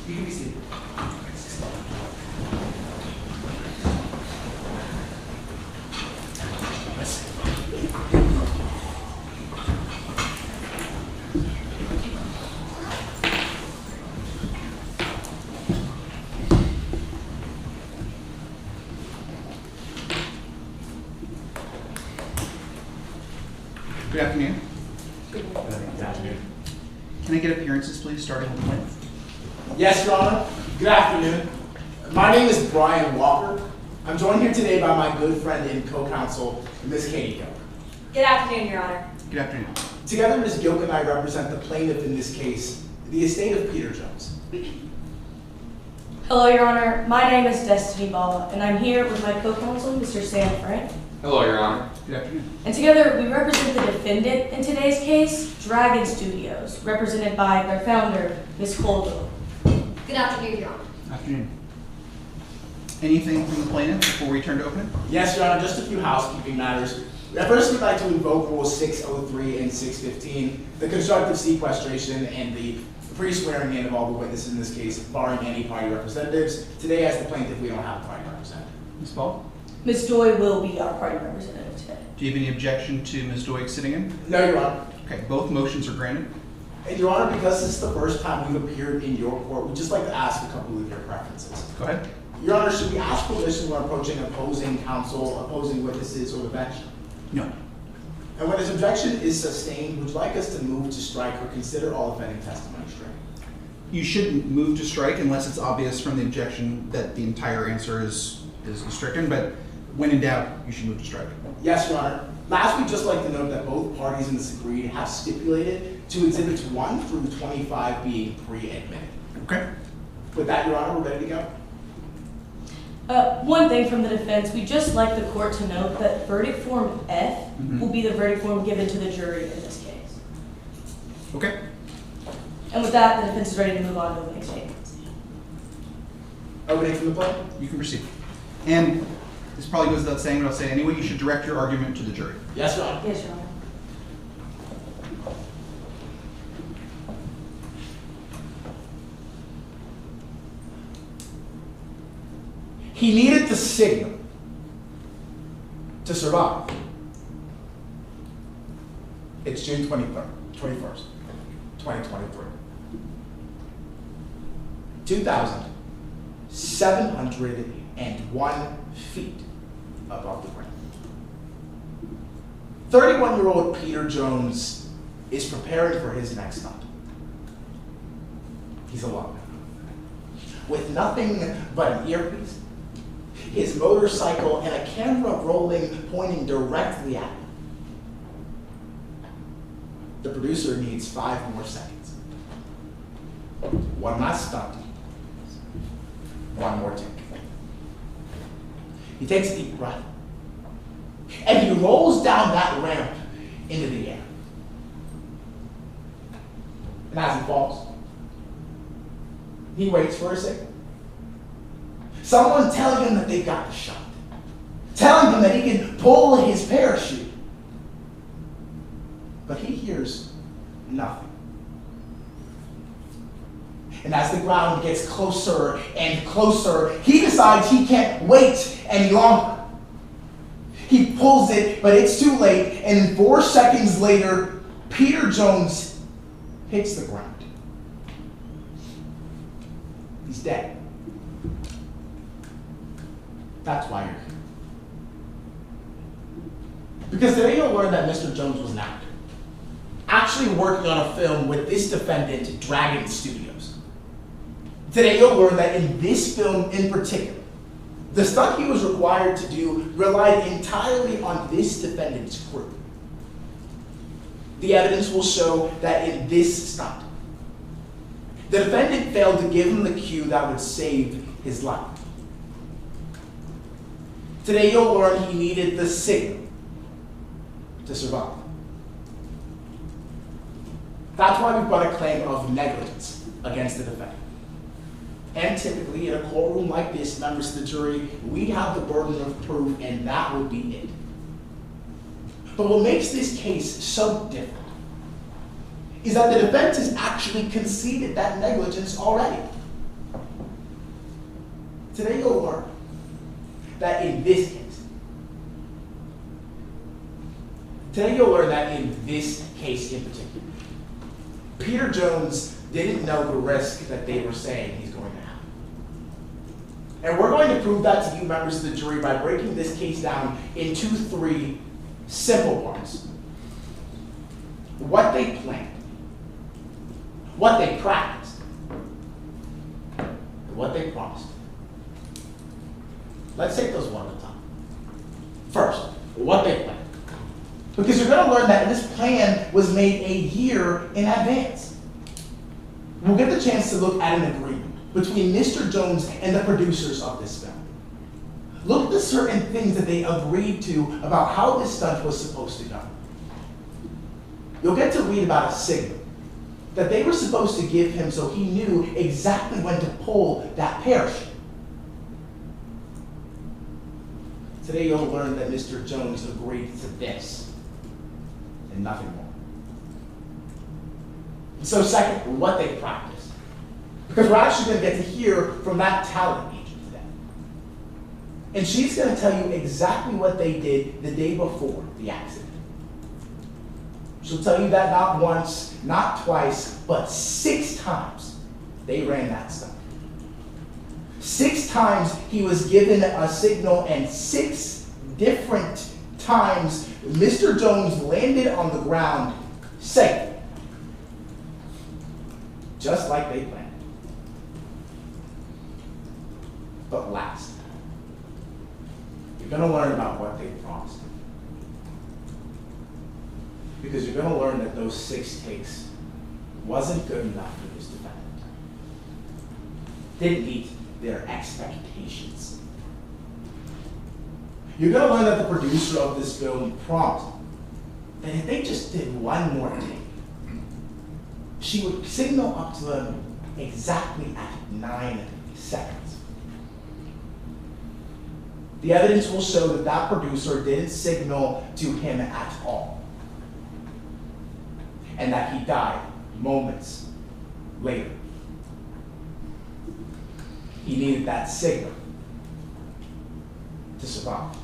You can be seated. Good afternoon. Good afternoon. Can I get appearances, please, starting with the plaintiff? Yes, Your Honor. Good afternoon. My name is Bryan Walker. I'm joined here today by my good friend and co-counsel, Ms. Katie Gilk. Good afternoon, Your Honor. Good afternoon. Together, Ms. Gilk and I represent the plaintiff in this case, the estate of Peter Jones. Hello, Your Honor. My name is Destiny Baugh, and I'm here with my co-counsel, Mr. Sam Frank. Hello, Your Honor. Good afternoon. And together, we represent the defendant in today's case, Dragon Studios, represented by their founder, Ms. Colville. Good afternoon, Your Honor. Afternoon. Anything from the plaintiff before we turn to opening? Yes, Your Honor, just a few housekeeping matters. First, we'd like to invoke Rules 603 and 615, the constructive sequestration and the pre-swearing in of all the witnesses in this case, barring any party representatives. Today, as the plaintiff, we don't have a party representative. Ms. Baugh? Ms. Doy will be our party representative today. Do you have any objection to Ms. Doig sitting in? No, Your Honor. Okay, both motions are granted. And Your Honor, because this is the first time we've appeared in your court, we'd just like to ask a couple of your preferences. Go ahead. Your Honor, should we ask permission when approaching opposing counsel, opposing witnesses, or the bench? No. And when this objection is sustained, would you like us to move to strike or consider all offending testimony stricken? You shouldn't move to strike unless it's obvious from the objection that the entire answer is stricken, but when in doubt, you should move to strike. Yes, Your Honor. Last, we'd just like to note that both parties in this agreed have stipulated to exhibits 1 through 25 being pre-admitted. Okay. With that, Your Honor, we're ready to go. One thing from the defense, we'd just like the court to note that verdict form F will be the verdict form given to the jury in this case. Okay. And with that, the defense is ready to move on to opening statements. Opening from the plate. You can proceed. And this probably goes without saying, but I'll say it anyway, you should direct your argument to the jury. Yes, Your Honor. Yes, Your Honor. He needed the signal to survive. It's June 21st, 2023. 2,701 feet above the ground. 31-year-old Peter Jones is preparing for his next stunt. He's alone. With nothing but an earpiece, his motorcycle, and a camera rolling, pointing directly at him. The producer needs 5 more seconds. One last stunt. One more take. He takes a deep breath. And he rolls down that ramp into the air. And as he falls, he waits for a signal. Someone telling him that they've got the shot. Telling him that he can pull his parachute. But he hears nothing. And as the ground gets closer and closer, he decides he can't wait any longer. He pulls it, but it's too late, and 4 seconds later, Peter Jones hits the ground. He's dead. That's why you're here. Because today you'll learn that Mr. Jones was an actor, actually working on a film with this defendant, Dragon Studios. Today you'll learn that in this film in particular, the stunt he was required to do relied entirely on this defendant's crew. The evidence will show that in this stunt, The defendant failed to give him the cue that would save his life. Today you'll learn he needed the signal to survive. That's why we brought a claim of negligence against the defendant. And typically, in a courtroom like this, members of the jury, we have the burden of proof, and that would be it. But what makes this case so different is that the defense has actually conceded that negligence already. Today you'll learn that in this case, in particular, Peter Jones didn't know the risk that they were saying he's going to have. And we're going to prove that to you, members of the jury, by breaking this case down into 3 simple parts. What they planned, what they practiced, and what they promised. Let's take those one at a time. First, what they planned. Because you're going to learn that this plan was made a year in advance. We'll get the chance to look at an agreement between Mr. Jones and the producers of this film. Look at the certain things that they agreed to about how this stunt was supposed to go. You'll get to read about a signal that they were supposed to give him so he knew exactly when to pull that parachute. Today you'll learn that Mr. Jones agreed to this and nothing more. And so second, what they practiced. Because we're actually going to get to hear from that talent agent today. And she's going to tell you exactly what they did the day before the accident. She'll tell you that not once, not twice, but 6 times they ran that stunt. 6 times he was given a signal, and 6 different times Mr. Jones landed on the ground safe. Just like they planned. But last, you're going to learn about what they promised. Because you're going to learn that those 6 takes wasn't good enough for this defendant. Didn't meet their expectations. You're going to learn that the producer of this film promised that if they just did one more take, she would signal up to them exactly at 9 seconds. The evidence will show that that producer didn't signal to him at all, and that he died moments later. He needed that signal to survive.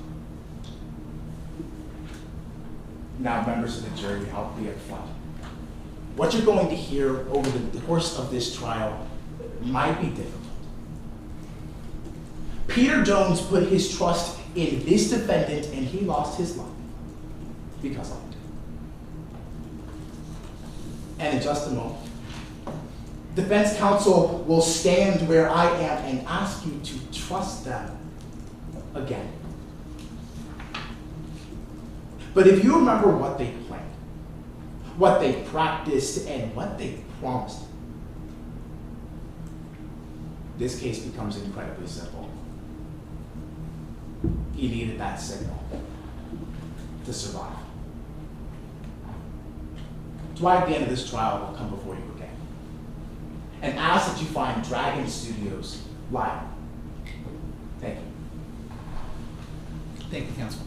Now, members of the jury, I'll be up front. What you're going to hear over the course of this trial might be difficult. Peter Jones put his trust in this defendant, and he lost his life because of it. And in just a moment, defense counsel will stand where I am and ask you to trust them again. But if you remember what they planned, what they practiced, and what they promised, this case becomes incredibly simple. He needed that signal to survive. That's why at the end of this trial, we'll come before you again and ask that you find Dragon Studios liable. Thank you. Thank you, counsel.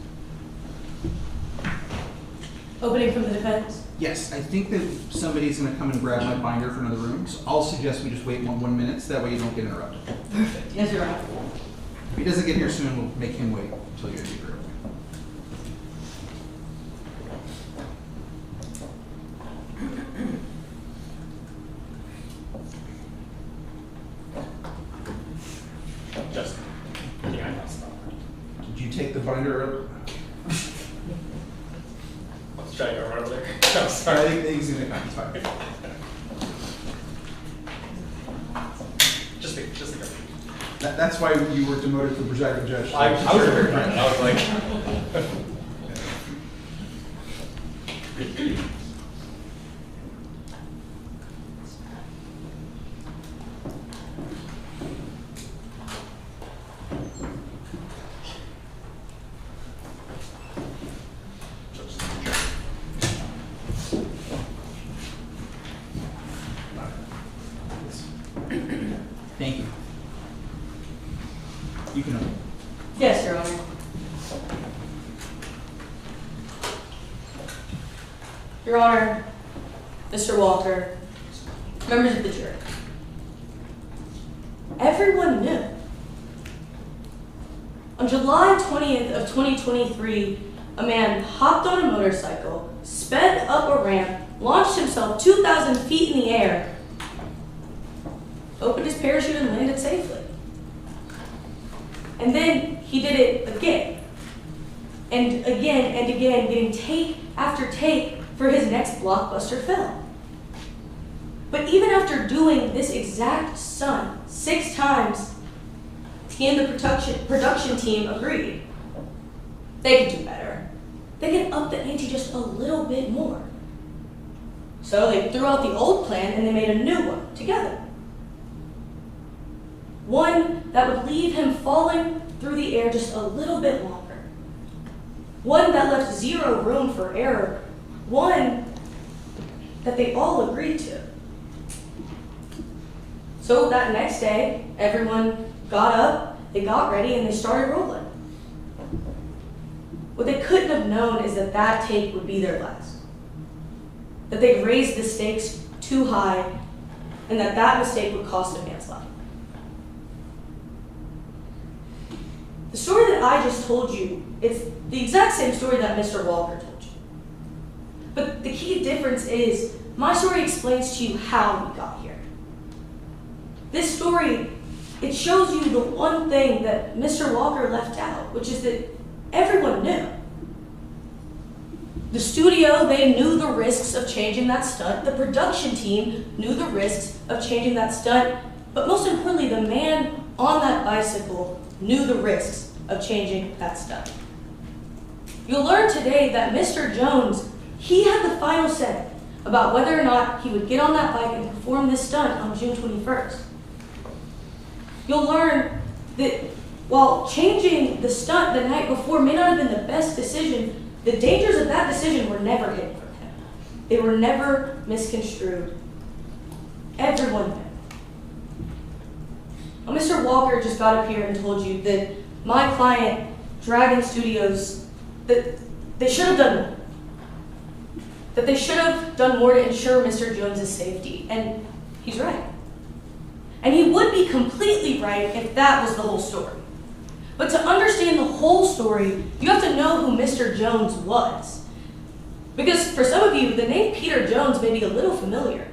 Opening from the defense. Yes, I think that somebody's going to come and grab my binder from another room, so I'll suggest we just wait one minute so that way you don't get interrupted. Perfect. Yes, Your Honor. If he doesn't get here soon, we'll make him wait until you're here. Justin, yeah, I know stuff. Did you take the binder? Let's try to go right over there. I'm I sorry. think he's going to come. Sorry. Just a go. That's why you were demoted from presiding judge. I was very proud. I was like, You can open. Yes, Your Honor. Your Honor, Mr. Walker, members of the jury. Everyone knew. On July 20th of 2023, a man hopped on a motorcycle, sped up a ramp, launched himself 2,000 feet in the air, opened his parachute and landed safely. And then he did it again, and again, getting take after take for his next blockbuster film. But even after doing this exact stunt 6 times, he and the production team agreed they could do better. They could up the ante just a little bit more. So they threw out the old plan and they made a new one together. One that would leave him falling through the air just a little bit longer. One that left zero room for error. One that they all agreed to. So that next day, everyone got up, they got ready, and they started rolling. What they couldn't have known is that that take would be their last. That they'd raised the stakes too high, and that that mistake would cost a man's life. The story that I just told you, it's the exact same story that Mr. Walker told you. But the key difference is, my story explains to you how we got here. This story, it shows you the one thing that Mr. Walker left out, which is that everyone knew. The studio, they knew the risks of changing that stunt. The production team knew the risks of changing that stunt. But most importantly, the man on that bicycle knew the risks of changing that stunt. You'll learn today that Mr. Jones, he had the final say about whether or not he would get on that bike and perform this stunt on June 21st. You'll learn that while changing the stunt the night before may not have been the best decision, the dangers of that decision were never hidden from him. They were never misconstrued. Everyone knew. Well, Mr. Walker just got up here and told you that my client, Dragon Studios, that they should have done more. That they should have done more to ensure Mr. Jones's safety. And he's right. And he would be completely right if that was the whole story. But to understand the whole story, you have to know who Mr. Jones was. Because for some of you, the name Peter Jones may be a little familiar.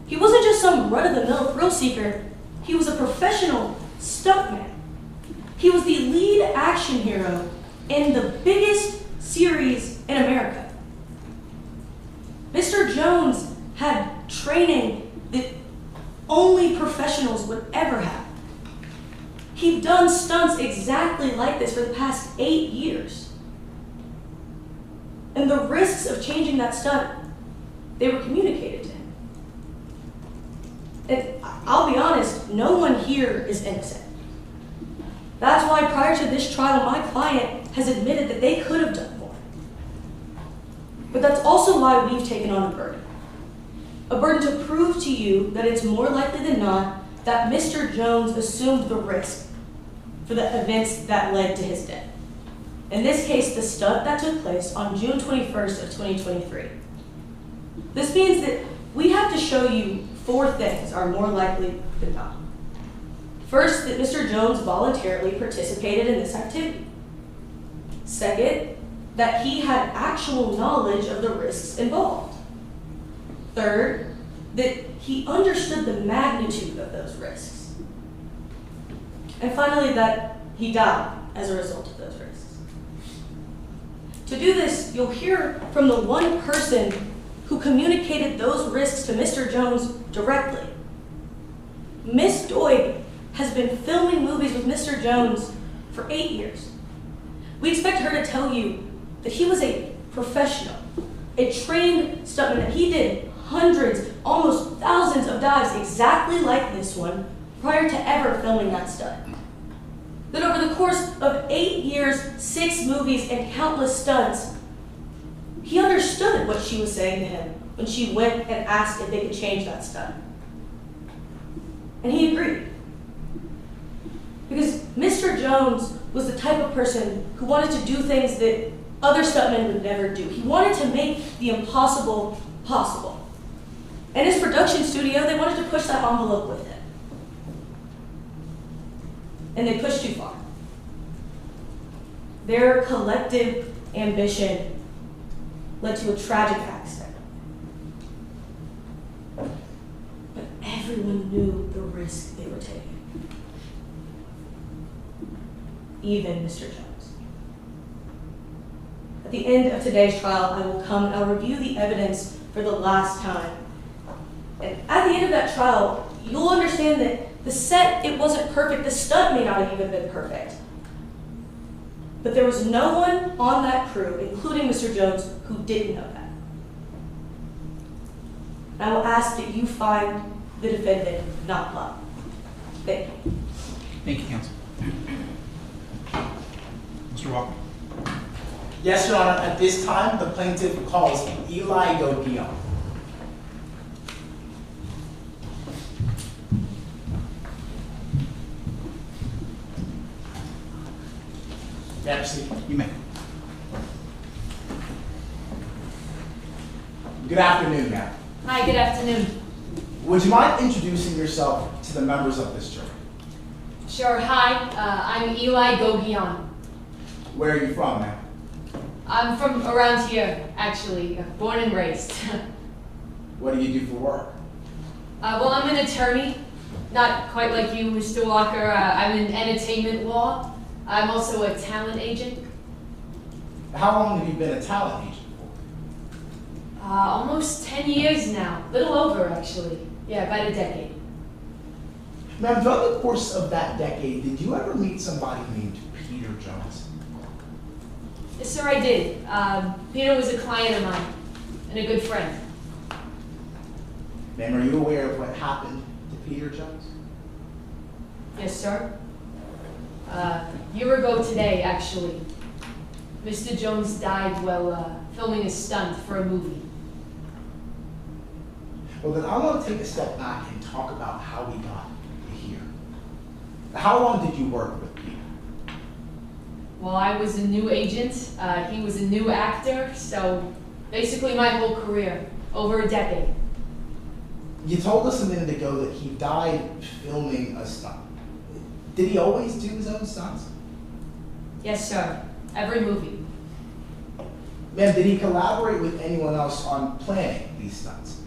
He wasn't just some run-of-the-mill thrill seeker. He was a professional stuntman. He was the lead action hero in the biggest series in America. Mr. Jones had training that only professionals would ever have. He'd done stunts exactly like this for the past 8 years. And the risks of changing that stunt, they were communicated to him. And I'll be honest, no one here is innocent. That's why prior to this trial, my client has admitted that they could have done more. But that's also why we've taken on a burden. A burden to prove to you that it's more likely than not that Mr. Jones assumed the risk for the events that led to his death. In this case, the stunt that took place on June 21st of 2023. This means that we have to show you 4 things are more likely than not. First, that Mr. Jones voluntarily participated in this activity. Second, that he had actual knowledge of the risks involved. Third, that he understood the magnitude of those risks. And finally, that he died as a result of those risks. To do this, you'll hear from the one person who communicated those risks to Mr. Jones directly. Miss Doig has been filming movies with Mr. Jones for 8 years. We expect her to tell you that he was a professional, a trained stuntman, that he did hundreds, almost thousands of dives exactly like this one prior to ever filming that stunt. That over the course of 8 years, 6 movies, and countless stunts, he understood what she was saying to him when she went and asked if they could change that stunt. And he agreed. Because Mr. Jones was the type of person who wanted to do things that other stuntmen would never do. He wanted to make the impossible possible. And his production studio, they wanted to push that envelope with him. And they pushed too far. Their collective ambition led to a tragic accident. But everyone knew the risk they were taking. Even Mr. Jones. At the end of today's trial, I will come and I'll review the evidence for the last time. And at the end of that trial, you'll understand that the set, it wasn't perfect. The stunt may not have even been perfect. But there was no one on that crew, including Mr. Jones, who didn't know that. And I will ask that you find the defendant not liable. Thank you. Thank you, counsel. Mr. Walker. Yes, Your Honor. At this time, the plaintiff calls Ria Debnath. May I proceed? You may. Good afternoon, ma'am. Hi, good afternoon. Would you mind introducing yourself to the members of this jury? Sure, hi, I'm Ria Debnath. Where are you from, ma'am? I'm from around here, actually, born and raised. What do you do for work? Well, I'm an attorney, not quite like you, Mr. Walker. I'm in entertainment law. I'm also a talent agent. How long have you been a talent agent for? Almost 10 years now, little over actually. Yeah, about a decade. Ma'am, throughout the course of that decade, did you ever meet somebody named Peter Jones? Yes, sir, I did. Peter was a client of mine and a good friend. Ma'am, are you aware of what happened to Peter Jones? Yes, sir. A year ago today, actually, Mr. Jones died while filming a stunt for a movie. Well, then I want to take a step back and talk about how we got here. How long did you work with Peter? Well, I was a new agent. He was a new actor, so basically my whole career, over a decade. You told us a minute ago that he died filming a stunt. Did he always do his own stunts? Yes, sir. Every movie. Ma'am, did he collaborate with anyone else on planning these stunts?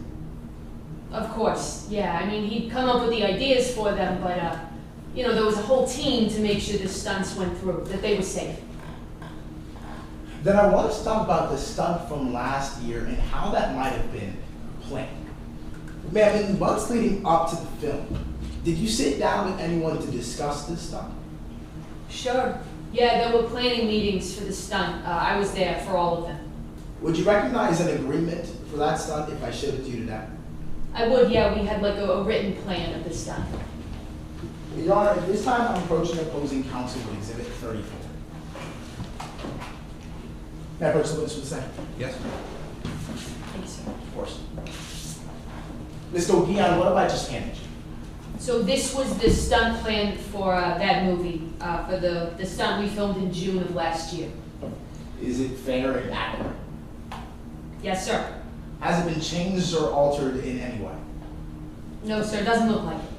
Of course, yeah. I mean, he'd come up with the ideas for them, but, you know, there was a whole team to make sure the stunts went through, that they were safe. Then I want us to talk about the stunt from last year and how that might have been planned. Ma'am, in the months leading up to the film, did you sit down with anyone to discuss this stunt? Sure. Yeah, there were planning meetings for the stunt. I was there for all of them. Would you recognize an agreement for that stunt if I showed it to you today? I would, yeah. We had like a written plan of the stunt. Your Honor, at this time I'm approaching opposing counsel with Exhibit 34. May I approach the witness for the second? Yes. Thank you, sir. Of course. Ms. Debnath, what have I just handed you? So this was the stunt plan for that movie, for the stunt we filmed in June of last year. Is it fair and accurate? Yes, sir. Has it been changed or altered in any way? No, sir, it doesn't look like it.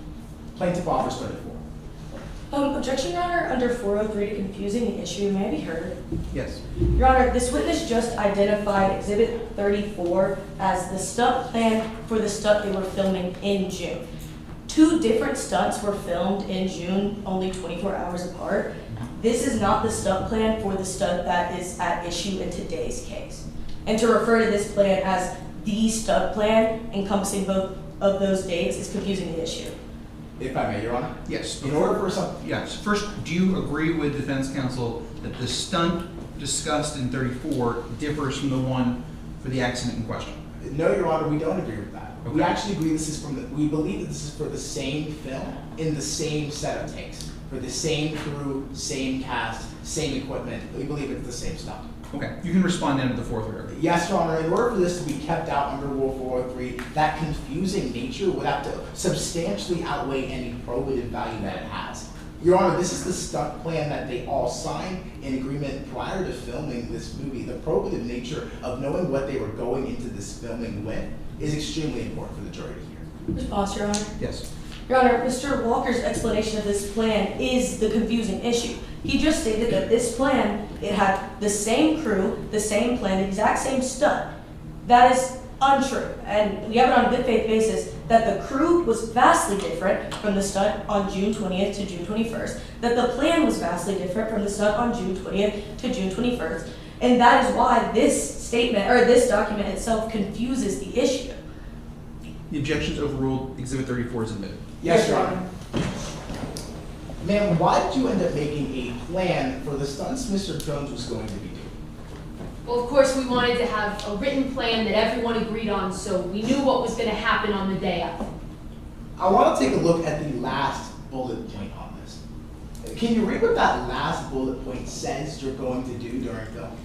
Plaintiff offers 34. Objection, Your Honor, under 403 to confusing the issue may be heard. Yes. Your Honor, this witness just identified Exhibit 34 as the stunt plan for the stunt they were filming in June. Two different stunts were filmed in June, only 24 hours apart. This is not the stunt plan for the stunt that is at issue in today's case. And to refer to this plan as the stunt plan encompassing both of those dates is confusing the issue. If I may, Your Honor. Yes. In order for some... Yes. First, do you agree with defense counsel that the stunt discussed in 34 differs from the one for the accident in question? No, Your Honor, we don't agree with that. Okay. We actually agree we believe that this is for the same film in the same set of takes. For the same crew, same cast, same equipment. We believe it's the same stuff. Okay. You can respond then to the fourth order. Yes, Your Honor, in order for this to be kept out under Rule 403, that confusing nature would have to substantially outweigh any probative value that it has. Your Honor, this is the stunt plan that they all signed in agreement prior to filming this movie. The probative nature of knowing what they were going into this filming with is extremely important for the jury to hear. Response, Your Honor. Yes. Your Honor, Mr. Walker's explanation of this plan is the confusing issue. He just stated that this plan, it had the same crew, the same plan, the exact same stunt. That is untrue, and we have it on a good faith basis that the crew was vastly different from the stunt on June 20th to June 21st, that the plan was vastly different from the stunt on June 20th to June 21st, and that is why this statement, or this document itself, confuses the issue. The objection is overruled. Exhibit 34 is admitted. Yes, Your Honor. Ma'am, why did you end up making a plan for the stunts Mr. Jones was going to be doing? Well, of course, we wanted to have a written plan that everyone agreed on, so we knew what was going to happen on the day of. I want to take a look at the last bullet point on this. Can you read what that last bullet point says you're going to do during film?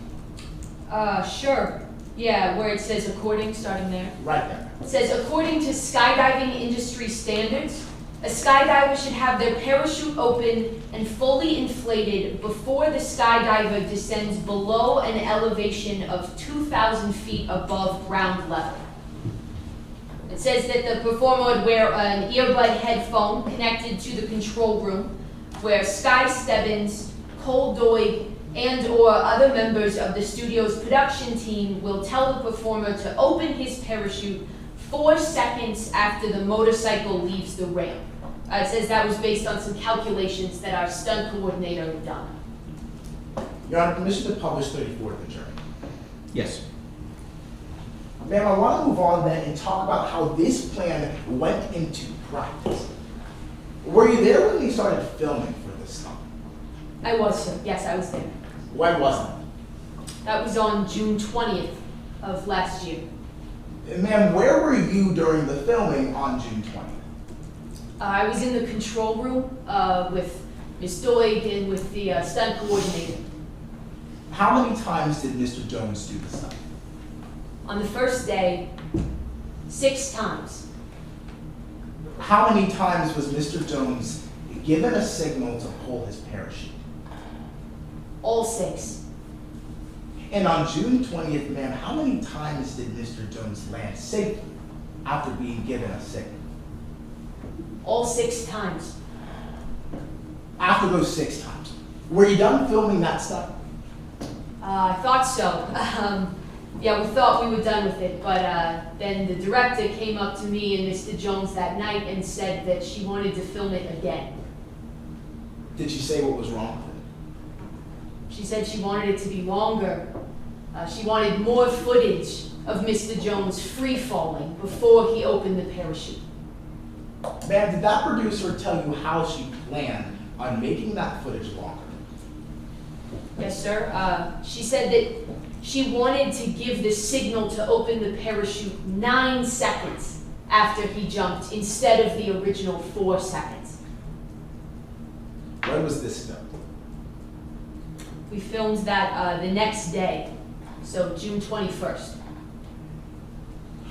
Sure. Yeah, where it says according, starting there. Right there. It says, according to skydiving industry standards, a skydiver should have their parachute open and fully inflated before the skydiver descends below an elevation of 2,000 feet above ground level. It says that the performer would wear an earbud headphone connected to the control room, where Sky Stebbins, Cole Doig, and or other members of the studio's production team will tell the performer to open his parachute 4 seconds after the motorcycle leaves the ramp. It says that was based on some calculations that our stunt coordinator had done. Your Honor, permission to publish 34 to the jury. Yes. Ma'am, I want to move on then and talk about how this plan went into practice. Were you there when they started filming for this stunt? I was, sir. Yes, I was there. When was that? That was on June 20th of last year. Ma'am, where were you during the filming on June 20th? I was in the control room with Ms. Doig and with the stunt coordinator. How many times did Mr. Jones do the stunt? On the first day, 6 times. How many times was Mr. Jones given a signal to pull his parachute? All 6. And on June 20th, ma'am, how many times did Mr. Jones land safely after being given a signal? All 6 times. After those 6 times, were you done filming that stunt? I thought so. Yeah, we thought we were done with it, but then the director came up to me and Mr. Jones that night and said that she wanted to film it again. Did she say what was wrong with it? She said she wanted it to be longer. She wanted more footage of Mr. Jones free-falling before he opened the parachute. Ma'am, did that producer tell you how she planned on making that footage longer? Yes, sir. She said that she wanted to give the signal to open the parachute 9 seconds after he jumped instead of the original 4 seconds. When was this filmed? We filmed that the next day, so June 21st.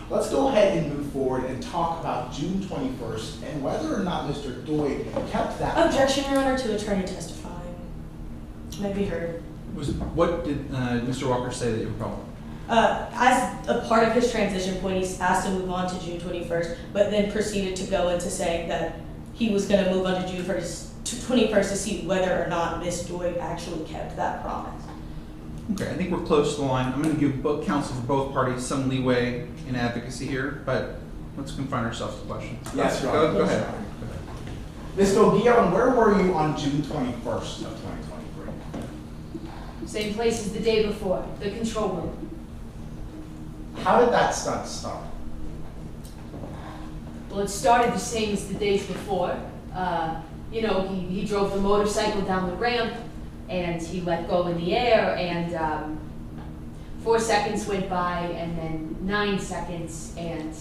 Let's go ahead and move forward and talk about June 21st and whether or not Mr. Doig kept that. Objection, Your Honor, to attorney testifying. May be heard. What did Mr. Walker say that you were problem? As a part of his transition point, he's asked to move on to June 21st, but then proceeded to go into saying that he was going to move on to June 21st to see whether or not Ms. Doig actually kept that promise. Okay, I think we're close to the line. I'm going to give both counsel for both parties some leeway in advocacy here, but let's confine ourselves to questions. Yes, Your Honor. Go ahead. Ms. Guillen, where were you on June 21st of 2023? Same place as the day before, the control room. How did that stunt start? Well, it started the same as the days before. You know, he drove the motorcycle down the ramp, and he let go in the air, and 4 seconds went by, and then 9 seconds, and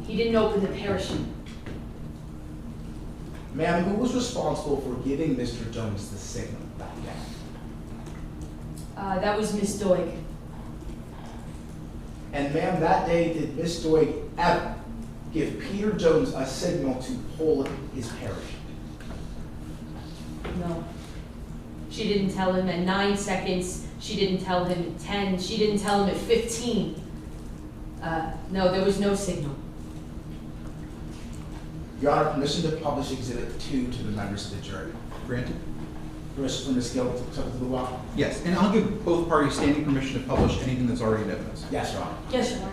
he didn't open the parachute. Ma'am, who was responsible for giving Mr. Jones the signal that day? That was Miss Doig. And ma'am, that day, did Miss Doig ever give Peter Jones a signal to pull his parachute? No. She didn't tell him at 9 seconds. She didn't tell him at 10. She didn't tell him at 15. No, there was no signal. Your Honor, permission to publish Exhibit 2 to the members of the jury. Granted? Permission from Ms. Gill to accept the law? Yes, and I'll give both parties standing permission to publish anything that's already in evidence. Yes, Your Honor. Yes, Your Honor.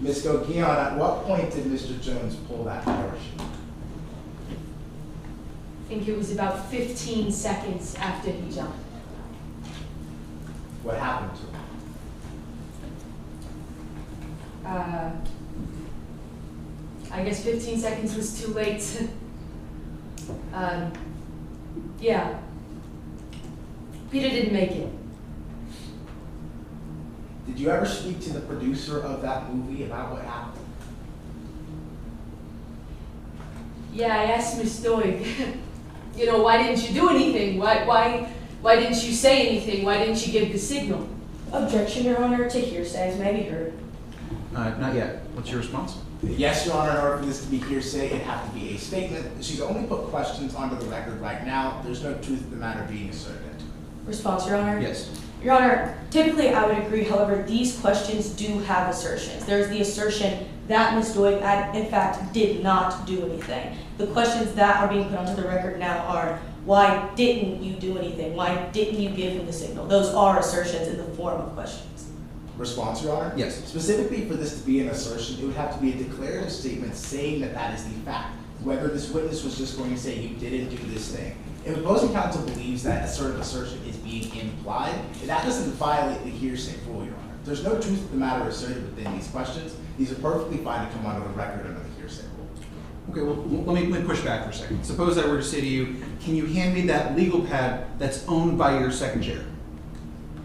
Ms. Goguillon, at what point did Mr. Jones pull that parachute? I think it was about 15 seconds after he jumped. What happened to him? I guess 15 seconds was too late. Yeah. Peter didn't make it. Did you ever speak to the producer of that movie about what happened? Yeah, I asked Miss Doig, you know, why didn't you do anything? Why didn't you say anything? Why didn't you give the signal? Objection, Your Honor, to hearsay may be heard. Not yet. What's your response? Yes, Your Honor, in order for this to be hearsay, it'd have to be a statement. She's only put questions onto the record right now. There's no truth to the matter being asserted. Response, Your Honor? Yes. Your Honor, typically I would agree, however, these questions do have assertions. There's the assertion that Ms. Doig, in fact, did not do anything. The questions that are being put onto the record now are, why didn't you do anything? Why didn't you give him the signal? Those are assertions in the form of questions. Response, Your Honor? Yes. Specifically for this to be an assertion, it would have to be a declarative statement saying that that is the fact. Whether this witness was just going to say, you didn't do this thing. If opposing counsel believes that a sort of assertion is being implied, that doesn't violate the hearsay rule, Your Honor. There's no truth to the matter asserted within these questions. These are perfectly fine to come onto the record under the hearsay rule. Okay, well, let me push back for a second. Suppose I were to say to you, can you hand me that legal pad that's owned by your second chair?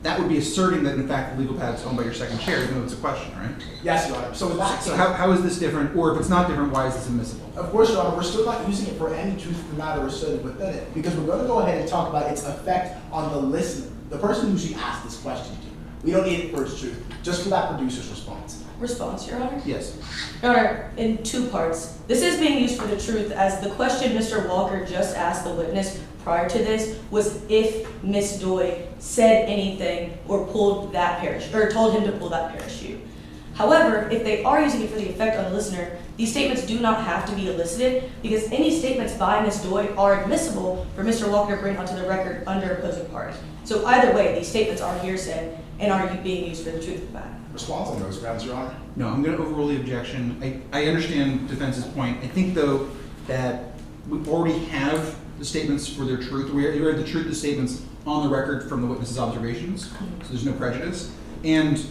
That would be asserting that, in fact, the legal pad is owned by your second chair, even though it's a question, right? Yes, Your Honor. So in that So case, how is this different? Or if it's not different, why is this admissible? of course, Your Honor, we're still not using it for any truth to the matter asserted within it, because we're going to go ahead and talk about its effect on the listener, the person who she asked this question to. We don't need it for its truth, just for that producer's response. Response, Your Honor? Yes. Your Honor, in two parts. This is being used for the truth, as the question Mr. Walker just asked the witness prior to this was if Miss Doig said anything or pulled that parachute, or told him to pull that parachute. However, if they are using it for the effect on the listener, these statements do not have to be elicited, because any statements by Miss Doig are admissible for Mr. Walker to bring onto the record under opposing party. So either way, these statements are hearsay and are being used for the truth of the matter. Response on those grounds, Your Honor? No, I'm going to overrule the objection. I understand defense's point. I think, though, that we already have the statements for their truth. We already have the truth of the statements on the record from the witness's observations, so there's no prejudice. And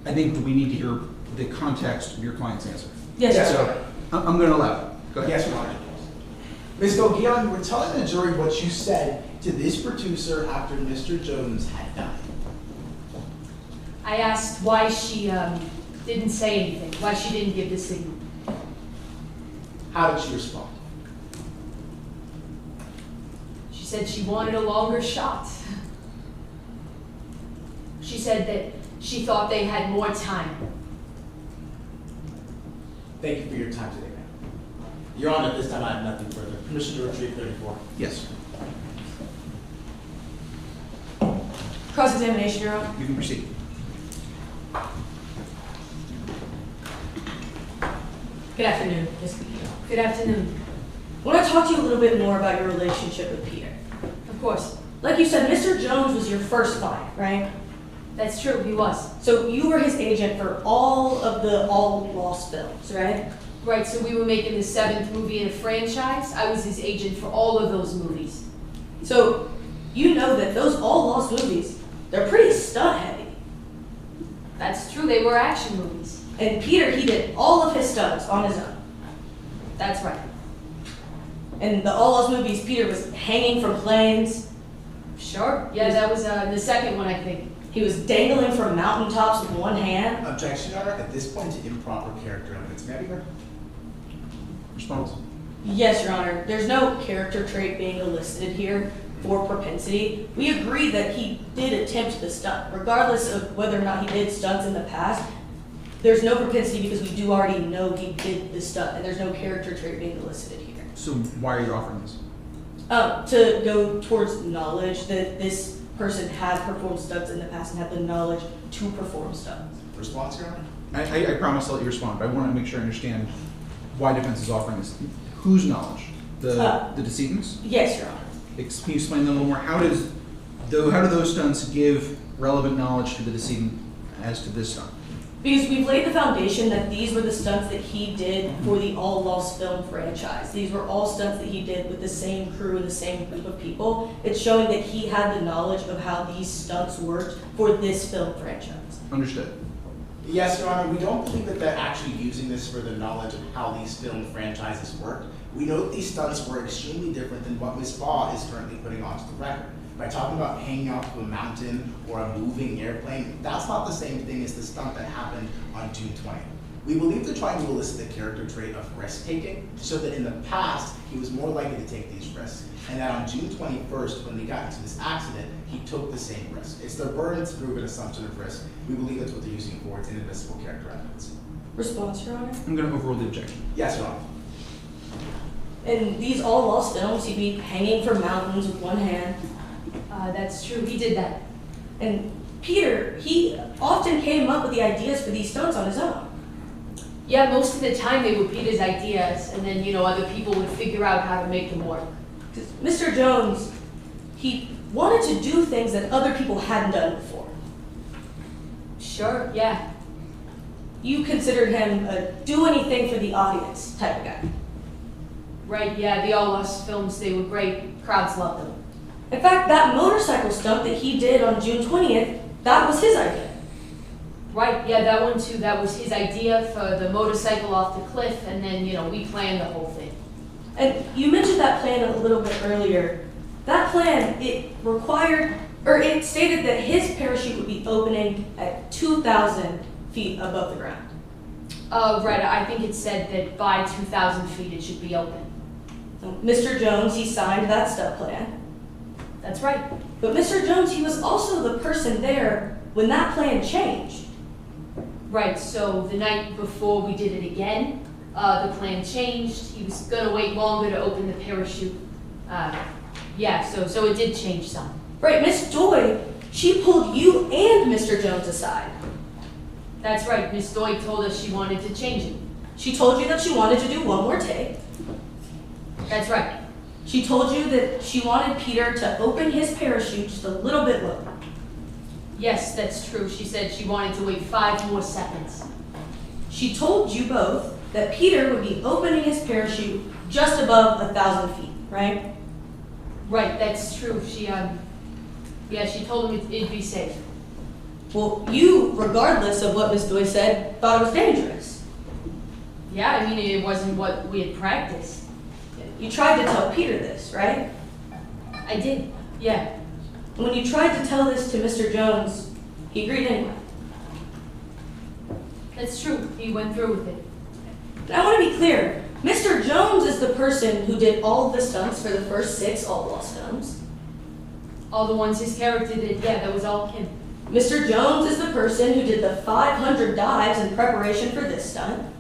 I think that we need to hear the context of your client's answer. Yes, Yes, Your Your Honor. Honor. I'm going to allow it. Go ahead. Yes, Your Honor. Ms. Goguillon, you were telling the jury what you said to this producer after Mr. Jones had died. I asked why she didn't say anything, why she didn't give the signal. How did she respond? She said she wanted a longer shot. She said that she thought they had more time. Thank you for your time today, ma'am. Your Honor, at this time I have nothing further. Permission to retrieve 34. Yes. Cross-examination, Your Honor. You can proceed. Good afternoon, Ms. Goguillon. Good afternoon. I want to talk to you a little bit more about your relationship with Peter. Of course, Like you said, Mr. Jones was your first client, right? that's true, he was. So you were his agent for all of the All Lost films, right? Right, so we were making the 7th movie in a franchise. I was his agent for all of those movies. So you know that those All Lost movies, they're pretty stunt heavy. That's true, they were action movies. And Peter, he did all of his stunts on his own. That's right. In the All Lost movies, Peter was hanging from planes. Sure, yeah, that was the second one, I think. He was dangling from mountaintops with one hand. Objection, Your Honor. At this point, to improper character evidence. May I be heard? Response. Yes, Your Honor. There's no character trait being elicited here for propensity. We agree that he did attempt the stunt. Regardless of whether or not he did stunts in the past, there's no propensity because we do already know he did the stunt, and there's no character trait being elicited here. So why are you offering this? To go towards knowledge that this person has performed stunts in the past and had the knowledge to perform stunts. Response, Your Honor. I promise I'll let you respond, but I want to make sure I understand why defense is offering this. Whose knowledge? The decedent's? Yes, Your Honor. Can you explain that a little more? How do those stunts give relevant knowledge to the decedent as to this stunt? Because we've laid the foundation that these were the stunts that he did for the All Lost film franchise. These were all stunts that he did with the same crew and the same group of people. It's showing that he had the knowledge of how these stunts worked for this film franchise. Understood. Yes, Your Honor. We don't believe that they're actually using this for the knowledge of how these film franchises work. We know that these stunts were extremely different than what Ms. Baugh is currently putting onto the record. By talking about hanging out to a mountain or a moving airplane, that's not the same thing as the stunt that happened on June 20th. We believe they're trying to elicit the character trait of risk-taking to show that in the past, he was more likely to take these risks, and that on June 21st, when they got into this accident, he took the same risk. It's their burden to prove an assumption of risk. We believe that's what they're using for. It's inadmissible character evidence. Response, Your Honor? I'm going to overrule the objection. Yes, Your Honor. In these All Lost films, he'd be hanging from mountains with one hand. That's true, he did that. And Peter, he often came up with the ideas for these stunts on his own. Yeah, most of the time they were Peter's ideas, and then, other people would figure out how to make them work. Because Mr. Jones, he wanted to do things that other people hadn't done before. Sure, yeah. You considered him a do anything for the audience type of guy. Right, yeah, the All Lost films, they were great. Crowds loved them. In fact, that motorcycle stunt that he did on June 20th, that was his idea. Right, yeah, that one too. That was his idea for the motorcycle off the cliff, and then, we planned the whole thing. And you mentioned that plan a little bit earlier. That plan, it stated that his parachute would be opening at 2,000 feet above the ground. Right, I think it said that by 2,000 feet it should be open. So Mr. Jones, he signed that stunt plan. That's right. But Mr. Jones, he was also the person there when that plan changed. Right, so the night before we did it again, the plan changed. He was going to wait longer to open the parachute. So it did change some. Right, Miss Doy, she pulled you and Mr. Jones aside. That's right, Miss Doy told us she wanted to change it. She told you that she wanted to do one more take. That's right. She told you that she wanted Peter to open his parachute just a little bit lower. Yes, that's true. She said she wanted to wait 5 more seconds. She told you both that Peter would be opening his parachute just above 1,000 feet, right? Right, that's true. She told him it'd be safe. Well, you, regardless of what Miss Doy said, thought it was dangerous. Yeah, it wasn't what we had practiced. You tried to tell Peter this, right? I did, yeah. And when you tried to tell this to Mr. Jones, he agreed anyway. That's true. He went through with it. And I want to be clear. Mr. Jones is the person who did all of the stunts for the first 6 All Lost films. All the ones his character did, yeah, that was all him. Mr. Jones is the person who did the 500 dives in preparation for this stunt.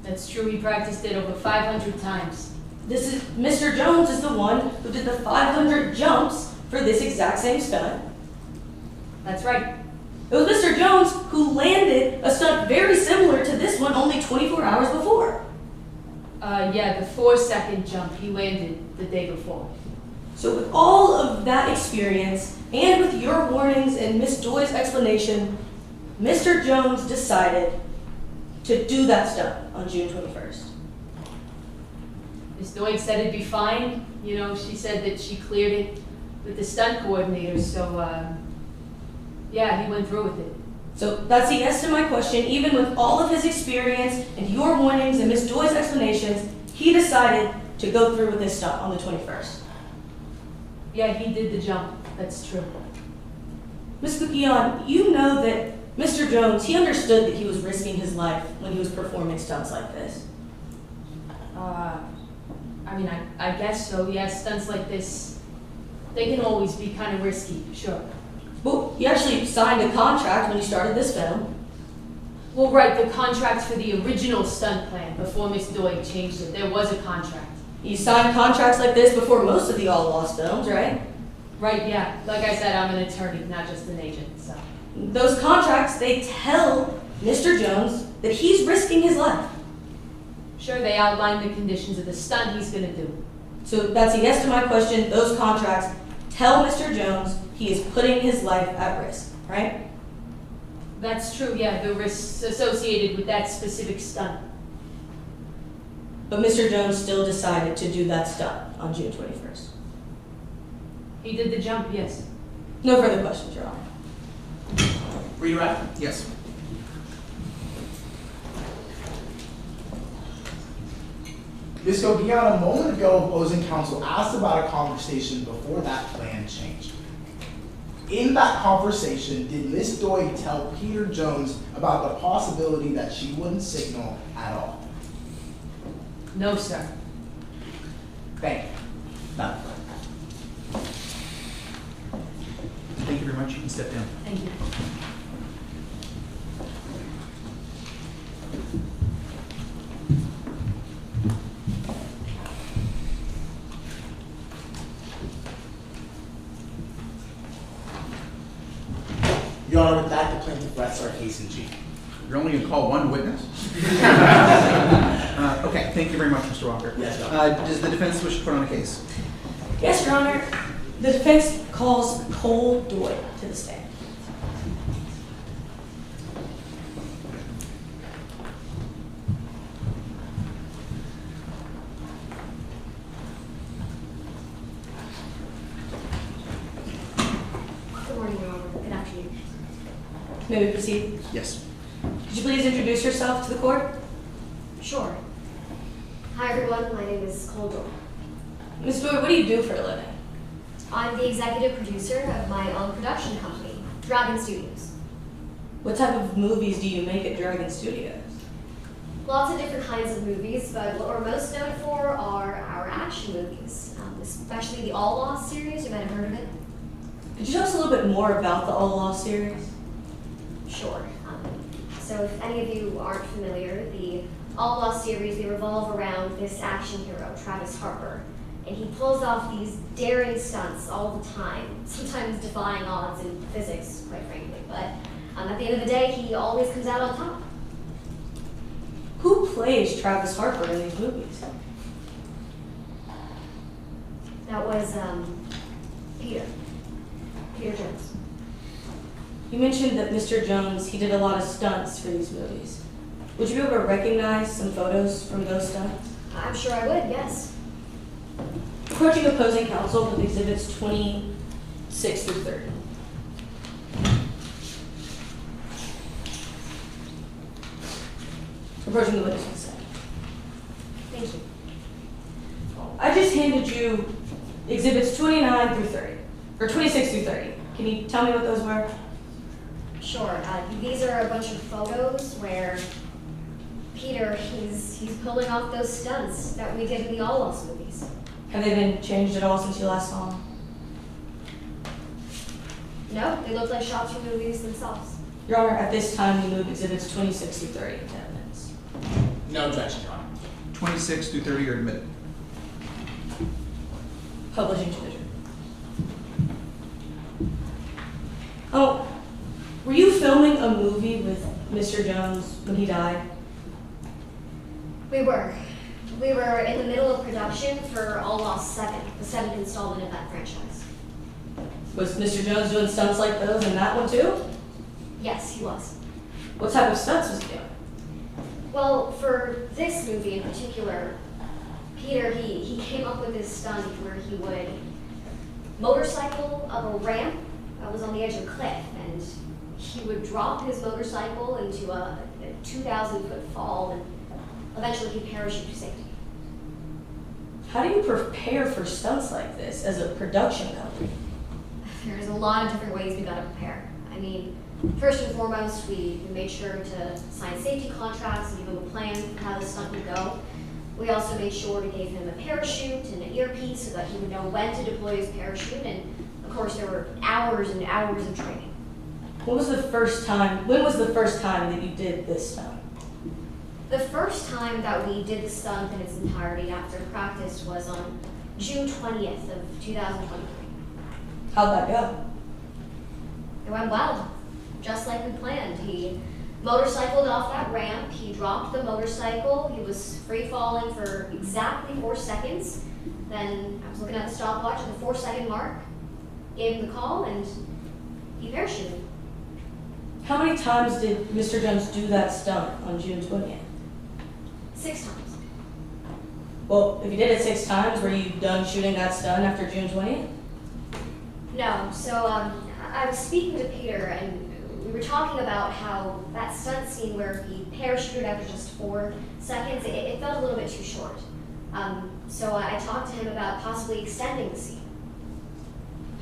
That's true. He practiced it over 500 times. Mr. Jones is the one who did the 500 jumps for this exact same stunt. That's right. It was Mr. Jones who landed a stunt very similar to this one only 24 hours before. Yeah, the 4-second jump he landed the day before. So with all of that experience, and with your warnings and Miss Doy's explanation, Mr. Jones decided to do that stunt on June 21st. Miss Doig said it'd be fine. She said that she cleared it with the stunt coordinator, so he went through with it. So that's a yes to my question. Even with all of his experience and your warnings and Miss Doy's explanations, he decided to go through with this stunt on the 21st. Yeah, he did the jump. That's true. Ms. Veglahn, you know that Mr. Jones, he understood that he was risking his life when he was performing stunts like this. I guess so, yes, stunts like this, they can always be kind of risky, sure. Well, he actually signed a contract when he started this film. Well, right, the contract for the original stunt plan, before Miss Doig changed it, there was a contract. He signed contracts like this before most of the All Lost films, right? Right, yeah, like I said, I'm an attorney, not just an agent, so. Those contracts, they tell Mr. Jones that he's risking his life. Sure, they outline the conditions of the stunt he's gonna do. So that's a yes to my question. Those contracts tell Mr. Jones he is putting his life at risk, right? That's true, yeah, the risks associated with that specific stunt. But Mr. Jones still decided to do that stunt on June 21st. He did the jump, yes. No further questions, Your Honor. Redirect. Yes. Ms. Veglahn, a moment ago, opposing counsel asked about a conversation before that plan changed. In that conversation, did Ms. Doig tell Peter Jones about the possibility that she wouldn't signal at all? No, sir. Thank you. None. Thank you very much. You can step down. Thank you. Your Honor, with that, the plaintiff rests our case in chief. You're only going to call one witness? Okay, thank you very much, Mr. Walker. Yes, Your Honor. Does the defense wish to put on a case? Yes, Your Honor. The defense calls Cole Doig to the stand. Good morning, Your Honor. Good afternoon. May we proceed? Yes. Could you please introduce yourself to the court? Sure. Hi, everyone. My name is Cole Doig. Ms. Doig, what do you do for a living? I'm the executive producer of my own production company, Dragon Studios. What type of movies do you make at Dragon Studios? Lots of different kinds of movies, but what we're most known for are our action movies, especially the All Lost series. You might have heard of it. Could you tell us a little bit more about the All Lost series? Sure. So if any of you aren't familiar, the All Lost series, they revolve around this action hero, Travis Harper. And he pulls off these daring stunts all the time, sometimes defying odds in physics, quite frankly. But at the end of the day, he always comes out on top. Who plays Travis Harper in these movies? That was Peter Jones. You mentioned that Mr. Jones, he did a lot of stunts for these movies. Would you be able to recognize some photos from those stunts? I'm sure I would, yes. Approaching opposing counsel with exhibits 26 through 30. Approaching the witness consent. Thank you. I just handed you exhibits 29 through 30, or 26 through 30. Can you tell me what those were? Sure. These are a bunch of photos where Peter, he's pulling off those stunts that we did in the All Lost movies. Have they been changed at all since you last saw them? No, they look like shots from movies themselves. Your Honor, at this time, we move exhibits 26 through 30 into evidence. No objection, Your Honor. 26 through 30 are admitted. Publishing division. Oh, were you filming a movie with Mr. Jones when he died? We were. We were in the middle of production for All Lost 7, the 7th installment of that franchise. Was Mr. Jones doing stunts like those in that one too? Yes, he was. What type of stunts was he doing? Well, for this movie in particular, Peter, he came up with this stunt where he would motorcycle up a ramp that was on the edge of a cliff, and he would drop his motorcycle into a 2,000-foot fall, and eventually he'd parachute to safety. How do you prepare for stunts like this as a production company? There's a lot of different ways we gotta prepare. I mean, first and foremost, we made sure to sign safety contracts and give him a plan for how the stunt would go. We also made sure to give him a parachute and an earpiece so that he would know when to deploy his parachute, and of course there were hours and hours of training. When was the first time that you did this stunt? The first time that we did the stunt in its entirety after practice was on June 20th of 2023. How'd that go? It went well, just like we planned. He motorcycled off that ramp, he dropped the motorcycle, he was free falling for exactly 4 seconds. Then I was looking at the stopwatch at the 4-second mark, gave him the call, and he parachuted. How many times did Mr. Jones do that stunt on June 20th? 6 times. Well, if you did it 6 times, were you done shooting that stunt after June 20th? No, so I was speaking to Peter, and we were talking about how that stunt scene where he parachuted after just 4 seconds, it felt a little bit too short. So I talked to him about possibly extending the scene.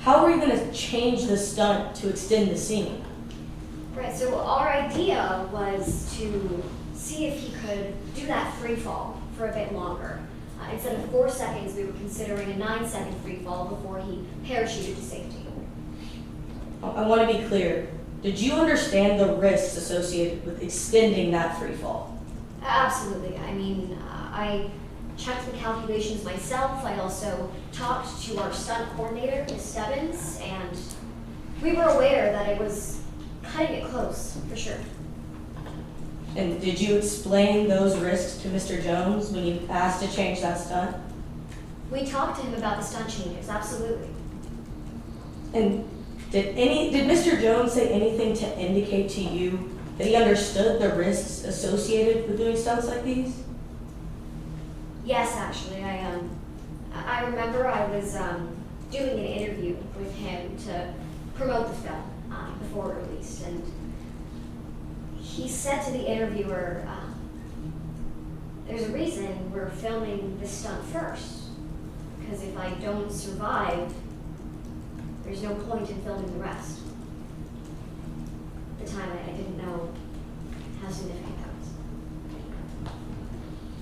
How were you going to change the stunt to extend the scene? Right, so our idea was to see if he could do that free fall for a bit longer. Instead of 4 seconds, we were considering a 9-second free fall before he parachuted to safety. I want to be clear. Did you understand the risks associated with extending that free fall? Absolutely. I mean, I checked the calculations myself. I also talked to our stunt coordinator, Ms. Stebbins, and we were aware that it was cutting it close, for sure. And did you explain those risks to Mr. Jones when you asked to change that stunt? We talked to him about the stunt changes, absolutely. And did Mr. Jones say anything to indicate to you that he understood the risks associated with doing stunts like these? Yes, actually. I remember I was doing an interview with him to promote the film before it released, and he said to the interviewer, there's a reason we're filming this stunt first, because if I don't survive, there's no point in filming the rest. At the time, I didn't know how significant that was.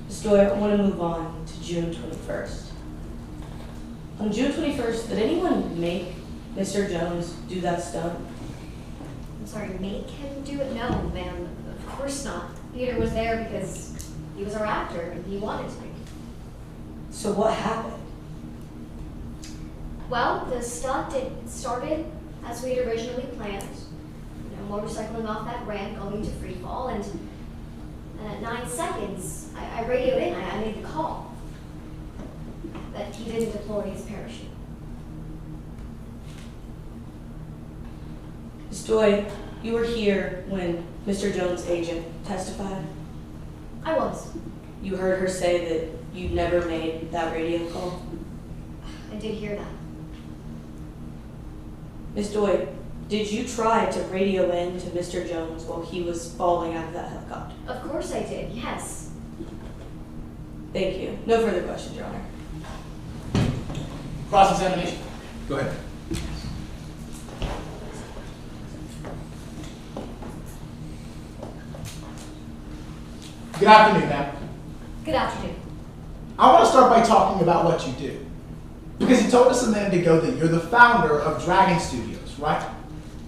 Ms. Doyle, I want to move on to June 21st. On June 21st, did anyone make Mr. Jones do that stunt? I'm sorry, make him do it? No, ma'am, of course not. Peter was there because he was our actor and he wanted to make it. So what happened? Well, the stunt started as we'd originally planned. Motorcycling off that ramp, going into free fall, and at 9 seconds, I radioed in. I made the call that he didn't deploy his parachute. Ms. Doyle, you were here when Mr. Jones' agent testified. I was. You heard her say that you never made that radio call? I did hear that. Ms. Doyle, did you try to radio in to Mr. Jones while he was falling out of that helicopter? Of course I did, yes. Thank you. No further questions, Your Honor. Cross-examination. Go ahead. Good afternoon, ma'am. Good afternoon. I want to start by talking about what you do. Because you told us a minute ago that you're the founder of Dragon Studios, right?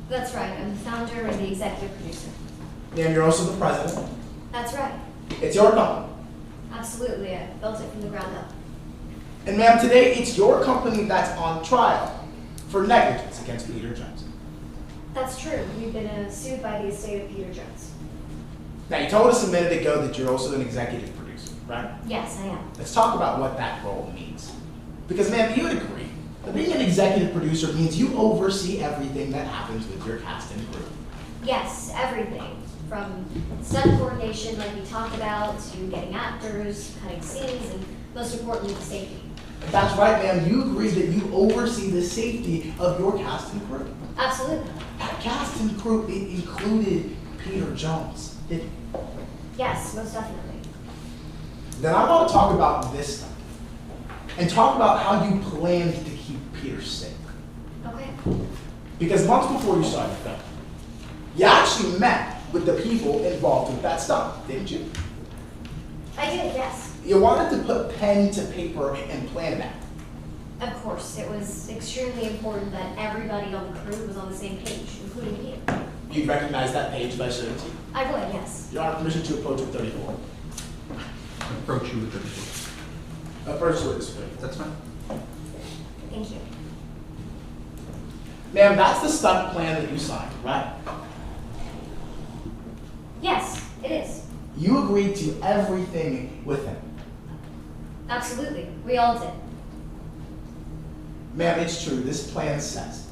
That's right. I'm the founder and the executive producer. And you're also the president. That's right. It's your company. Absolutely. I built it from the ground up. And ma'am, today it's your company that's on trial for negligence against Peter Jones. That's true. We've been sued by the estate of Peter Jones. Now, you told us a minute ago that you're also an executive producer, right? Yes, I am. Let's talk about what that role means. Because, ma'am, you would agree that being an executive producer means you oversee everything that happens with your cast and crew. Yes, everything. From stunt coordination, like we talked about, to getting actors, cutting scenes, and most importantly, the safety. That's right, ma'am. You agree that you oversee the safety of your cast and crew. Absolutely. That cast and crew, it included Peter Jones, didn't it? Yes, most definitely. Then I want to talk about this stuff and talk about how you planned to keep Peter safe. Okay. Because months before you started the film, You actually met with the people involved with that stuff, didn't you? I did, yes. You wanted to put pen to paper and plan it out. Of course, it was extremely important that everybody on the crew was on the same page, including Peter. You'd recognize that page by certainty. I would, yes. Your Honor, permission to approach with 34. Approach you with the Approach with this 34. That's fine. Thank you. Ma'am, that's the stunt plan that you signed, right? Yes, it is. You agreed to everything with him. Absolutely. We all did. Ma'am, it's true. This plan says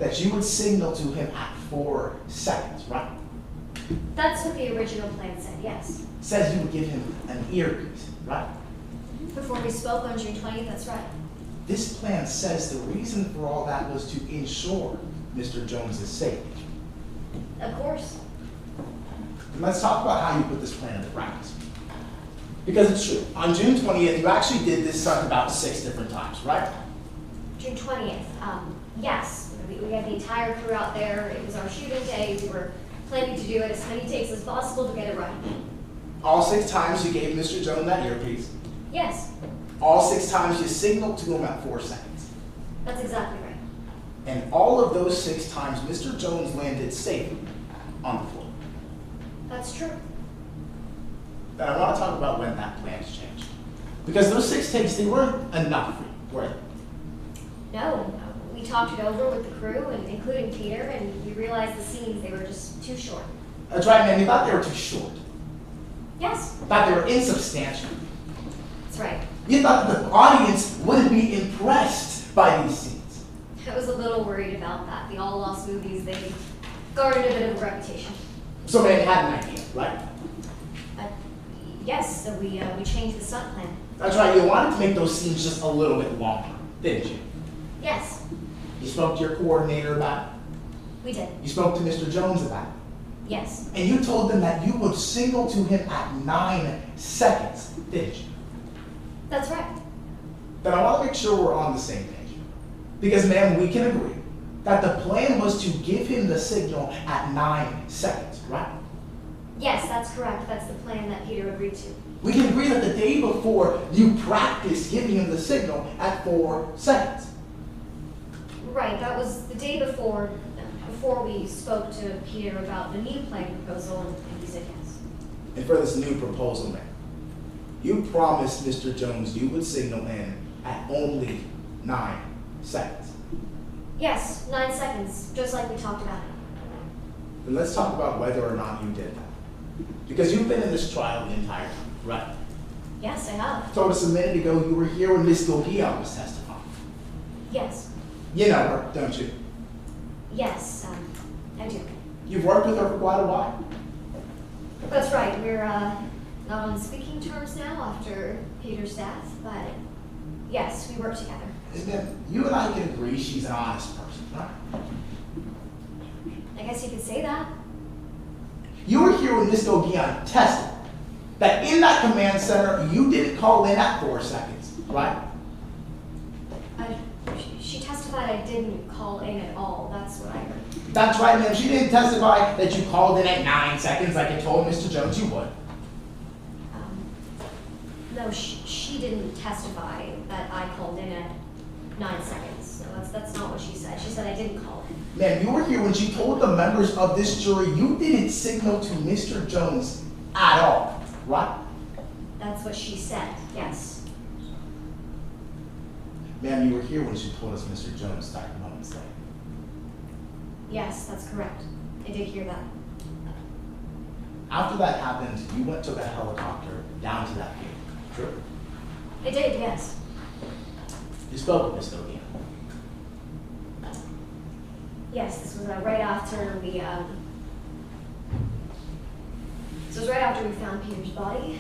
that you would signal to him at 4 seconds, right? That's what the original plan said, yes. It says you would give him an earpiece, right? Before we spoke on June 20th, that's right. This plan says the reason for all that was to ensure Mr. Jones's safety. Of course. And let's talk about how you put this plan into practice. Because it's true. On June 20th, you actually did this stunt about 6 different times, right? June 20th, yes. We had the entire crew out there. It was our shooting day. We were planning to do it as many takes as possible to get it right. All 6 times you gave Mr. Jones that earpiece. Yes, All 6 times you signaled to him at 4 seconds. that's exactly right. And all of those 6 times, Mr. Jones landed safely on the floor. That's true. Then I want to talk about when that plan changed. Because those 6 takes, they weren't enough for you, were they? No, we talked it over with the crew, and including Peter, and we realized the scenes, they were just too short. That's right, man. You thought they were too short. Yes, You thought they were insubstantial. that's right. You thought that the audience wouldn't be impressed by these scenes. I was a little worried about that. The All Lost movies, they garnered a bit of a reputation. So man had an idea, right? But yes, so we changed the stunt plan. That's right. You wanted to make those scenes just a little bit longer, didn't you? Yes, You spoke to your coordinator about it. we did. You spoke to Mr. Jones about it. Yes, And you told them that you would signal to him at 9 seconds, didn't you? that's right. Then I want to make sure we're on the same page. Because, ma'am, we can agree that the plan was to give him the signal at 9 seconds, right? Yes, that's correct. That's the plan that Peter agreed to. We can agree that the day before you practiced giving him the signal at 4 seconds. Right, that was the day before we spoke to Peter about the new plan proposal, and he said yes. And for this new proposal, ma'am, you promised Mr. Jones you would signal in at only 9 seconds. Yes, 9 seconds, just like we talked about it. Then let's talk about whether or not you did that. Because you've been in this trial the entire time, right? Yes, I have. You told us a minute ago you were here when Miss Baugh was testifying. Yes, You know her, don't you? yes, I do. You've worked with her for quite a while. That's right, we're not on speaking terms now after Peter's death, but yes, we work together. And then you and I can agree she's an honest person, right? I guess you could say that. You were here when Miss Baugh testified that in that command center you didn't call in at 4 seconds, right? She testified I didn't call in at all, that's what I heard. That's right, ma'am. She didn't testify that you called in at 9 seconds like you told Mr. Jones you would. No, she didn't testify that I called in at 9 seconds. No, that's not what she said. She said I didn't call in. Ma'am, you were here when she told the members of this jury you didn't signal to Mr. Jones at all, right? That's what she said, yes. Ma'am, you were here when she told us Mr. Jones died moments later. Yes, that's correct. I did hear that. After that happened, you went to that helicopter down to that field. True. I did, yes. You spoke with Miss Baugh. Yes, this was right after we, this was right after we found Peter's body.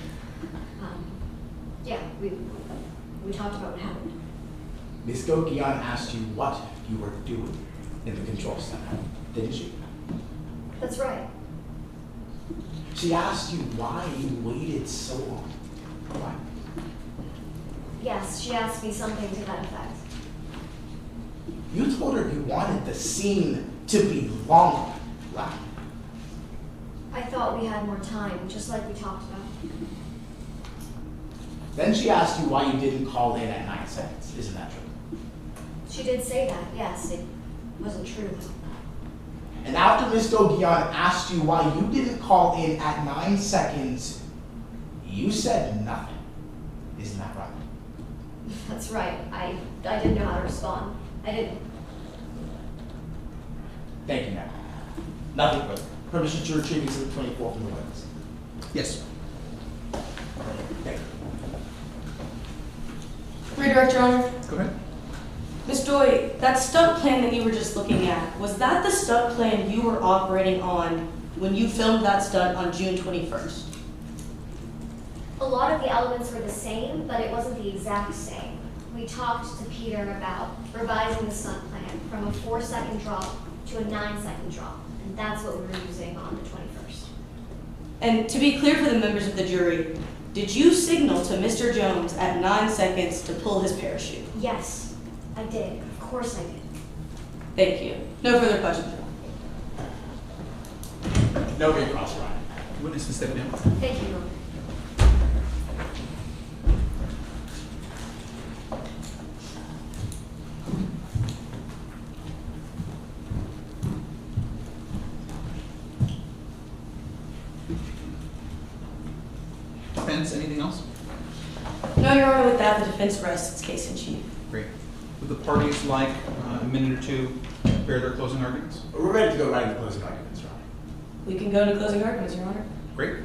Yeah, we talked about what happened. Miss Baugh asked you what you were doing in the control center, didn't she? That's right. She asked you why you waited so long. Why? Yes, she asked me something to that effect. You told her you wanted the scene to be longer, right? thought we had more time, just like we talked about. Then she asked you why you didn't call in at 9 seconds. Isn't that true? She did say that, yes. It wasn't true, though. And after Ms. Veglahn asked you why you didn't call in at 9 seconds, you said nothing. Isn't that right? That's right. I didn't know how to respond. I didn't. Thank you, ma'am. Nothing further. Permission to retrieve Exhibit 24 from the witness. Yes. Thank you. Redirect, Your Honor. Go ahead. Ms. Doy, that stunt plan that you were just looking at, was that the stunt plan you were operating on when you filmed that stunt on June 21st? A lot of the elements were the same, but it wasn't the exact same. We talked to Peter about revising the stunt plan from a 4-second drop to a 9-second drop, and that's what we were using on the 21st. And to be clear for the members of the jury, did you signal to Mr. Jones at 9 seconds to pull his parachute? Yes, I did. Of course I did. Thank you. No further questions, Your Honor. No recross, Ryan. Witness can step down. Thank you, Your Honor. Defense, anything else? No, Your Honor, with that, the defense rests its case in chief. Great. Would the parties like a minute or two to prepare their closing arguments? We're ready to go right into closing arguments, Ryan. We can go to closing arguments, Your Honor. Great.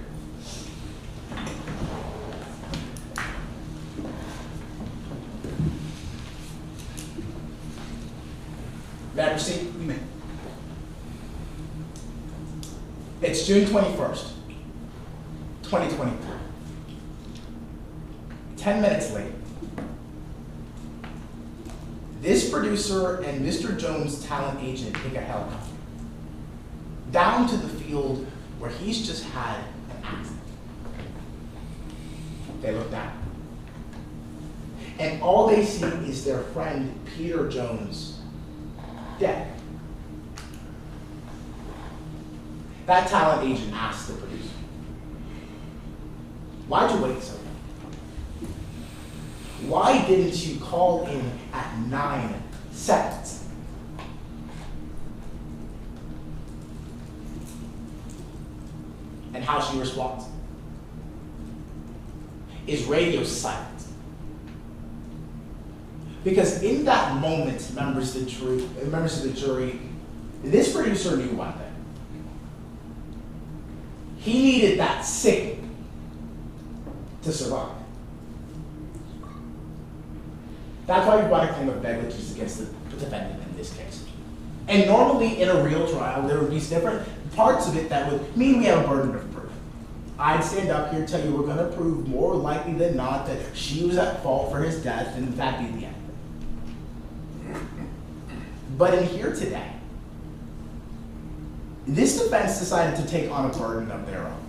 May I proceed? You may. It's June 21st, 2023. 10 minutes late. This producer and Mr. Jones' talent agent take a helicopter down to the field where he's just had an accident. They look down. And all they see is their friend, Peter Jones, dead. That talent agent asks the producer, "Why'd you wait so long? Why didn't you call in at 9 seconds?" And how she responds is radio silence. Because in that moment, members of the jury, this producer knew one thing. He needed that signal to survive. That's why we brought a claim of negligence against the defendant in this case. And normally in a real trial, there would be different parts of it that would mean we have a burden of proof. I'd stand up here and tell you we're going to prove more likely than not that she was at fault for his death, and in fact be the end. But in here today, this defense decided to take on a burden of their own.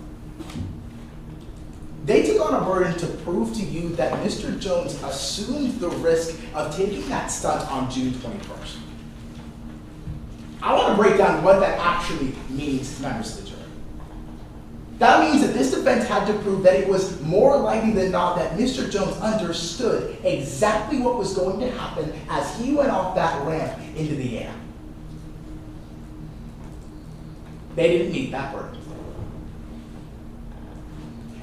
They took on a burden to prove to you that Mr. Jones assumed the risk of taking that stunt on June 21st. I want to break down what that actually means to members of the jury. That means that this defense had to prove that it was more likely than not that Mr. Jones understood exactly what was going to happen as he went off that ramp into the air. They didn't meet that burden.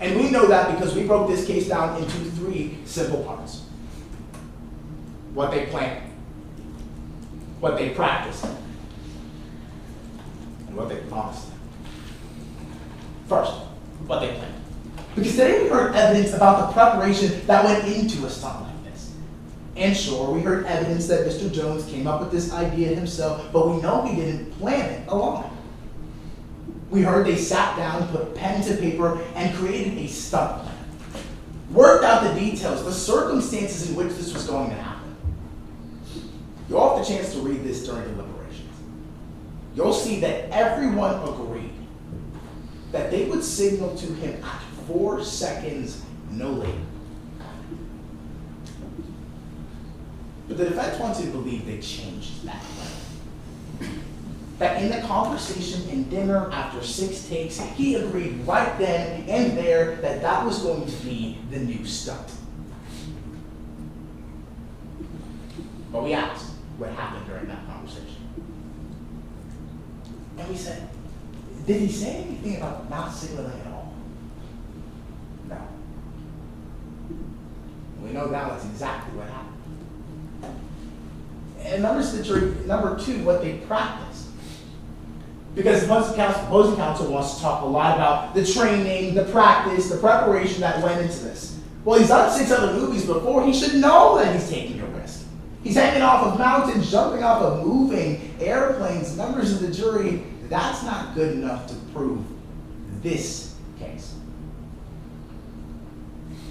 And we know that because we broke this case down into 3 simple parts. What they planned, what they practiced, and what they promised. First, what they planned. Because today we heard evidence about the preparation that went into a stunt like this. And sure, we heard evidence that Mr. Jones came up with this idea himself, but we know he didn't plan it alone. We heard they sat down, put pen to paper, and created a stunt plan. Worked out the details, the circumstances in which this was going to happen. You'll have the chance to read this during deliberations. You'll see that everyone agreed that they would signal to him at 4 seconds, no later. But the defense wants you to believe they changed that plan. that in the conversation in dinner after 6 takes, he agreed right then and there that that was going to be the new stunt. But we asked what happened during that conversation. And we said, did he say anything about not signaling at all? No. We know now that's exactly what happened. And numbers to the jury, number 2, what they practiced. Because the opposing counsel wants to talk a lot about the training, the practice, the preparation that went into this. Well, he's done 6 other movies before. He should know that he's taking a risk. He's hanging off of mountains, jumping off of moving airplanes. Members of the jury, that's not good enough to prove this case.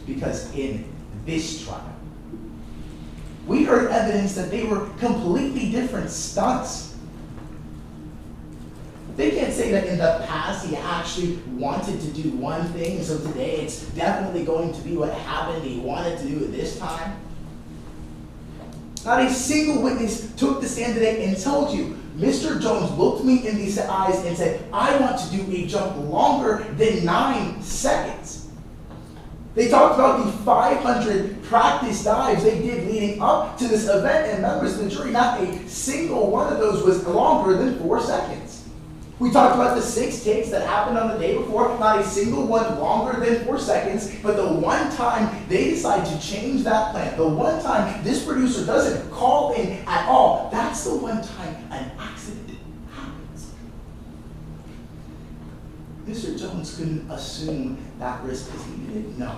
Because in this trial, we heard evidence that they were completely different stunts. They can't say that in the past he actually wanted to do one thing, so today it's definitely going to be what happened he wanted to do it this time. Not a single witness took the stand today and told you, Mr. Jones looked me in the eyes and said, I want to do a jump longer than 9 seconds. They talked about the 500 practice dives they did leading up to this event, and members of the jury, not a single one of those was longer than 4 seconds. We talked about the 6 takes that happened on the day before, not a single one longer than 4 seconds, but the one time they decide to change that plan, the one time this producer doesn't call in at all, that's the one time an accident happens. Mr. Jones couldn't assume that risk because he didn't know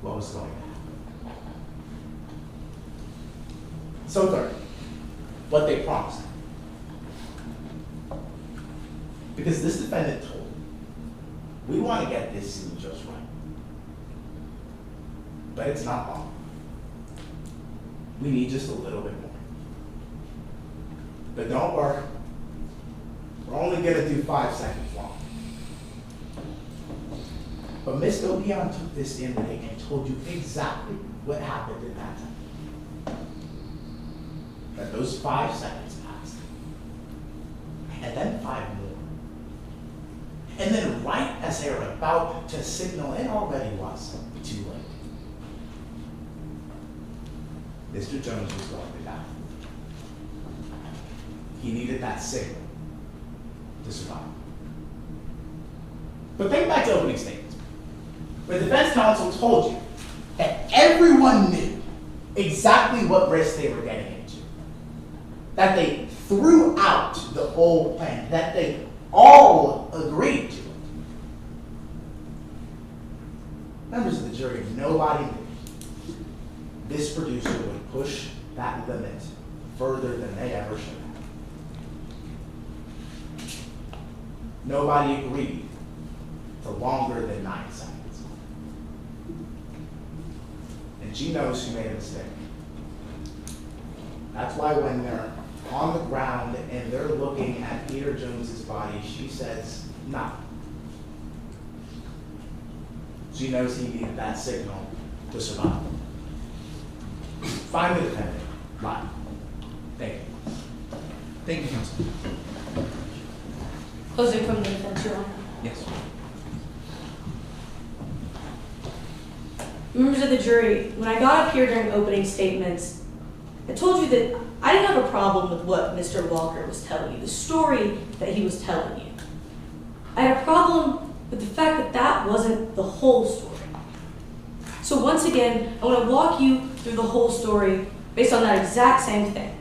what was going to happen. So third, what they promised. Because this defendant told him, we want to get this scene just right. But it's not long. We need just a little bit more. But don't worry. We're only going to do 5 seconds long. But Ms. Veglahn took this stand today and told you exactly what happened in that time. That those 5 seconds passed. And then 5 more. And then right as they were about to signal, it already was too late. Mr. Jones was going to die. He needed that signal to survive. But think back to opening statements. The defense counsel told you that everyone knew exactly what risk they were getting into. That they threw out the whole plan. That they all agreed to it. Members of the jury, nobody knew this producer would push that limit further than they ever should have. Nobody agreed to longer than 9 seconds. And she knows she made a mistake. That's why when they're on the ground and they're looking at Peter Jones's body, she says, no. She knows he needed that signal to survive. Find the defendant. Live. Thank you. Thank you, counsel. Closing from the defense, Your Honor. Yes. Members of the jury, when I got up here during opening statements, I told you that I didn't have a problem with what Mr. Walker was telling you, the story that he was telling you. I had a problem with the fact that that wasn't the whole story. So once again, I want to walk you through the whole story based on that exact same thing.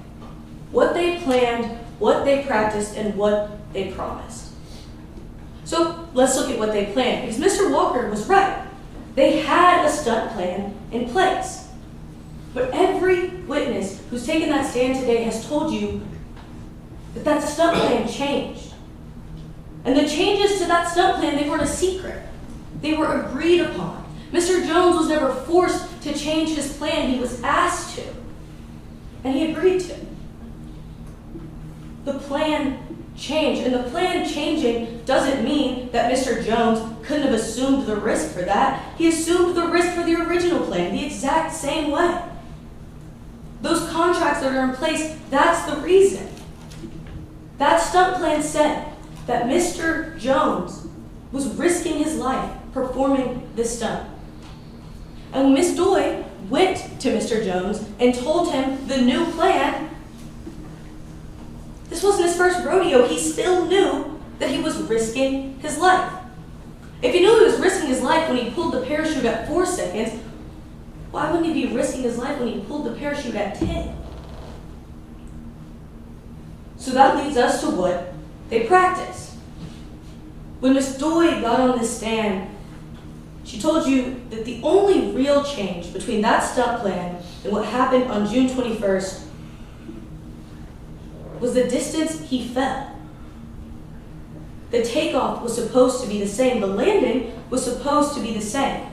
What they planned, what they practiced, and what they promised. So let's look at what they planned, because Mr. Walker was right. They had a stunt plan in place. But every witness who's taken that stand today has told you that that stunt plan changed. And the changes to that stunt plan, they weren't a secret. They were agreed upon. Mr. Jones was never forced to change his plan. He was asked to. And he agreed to. The plan changed. And the plan changing doesn't mean that Mr. Jones couldn't have assumed the risk for that. He assumed the risk for the original plan the exact same way. Those contracts that are in place, that's the reason. That stunt plan said that Mr. Jones was risking his life performing this stunt. And when Miss Doy went to Mr. Jones and told him the new plan, this wasn't his first rodeo. He still knew that he was risking his life. If he knew he was risking his life when he pulled the parachute at 4 seconds, why wouldn't he be risking his life when he pulled the parachute at 10? So that leads us to what they practiced. When Miss Doy got on the stand, she told you that the only real change between that stunt plan and what happened on June 21st was the distance he fell. The takeoff was supposed to be the same. The landing was supposed to be the same.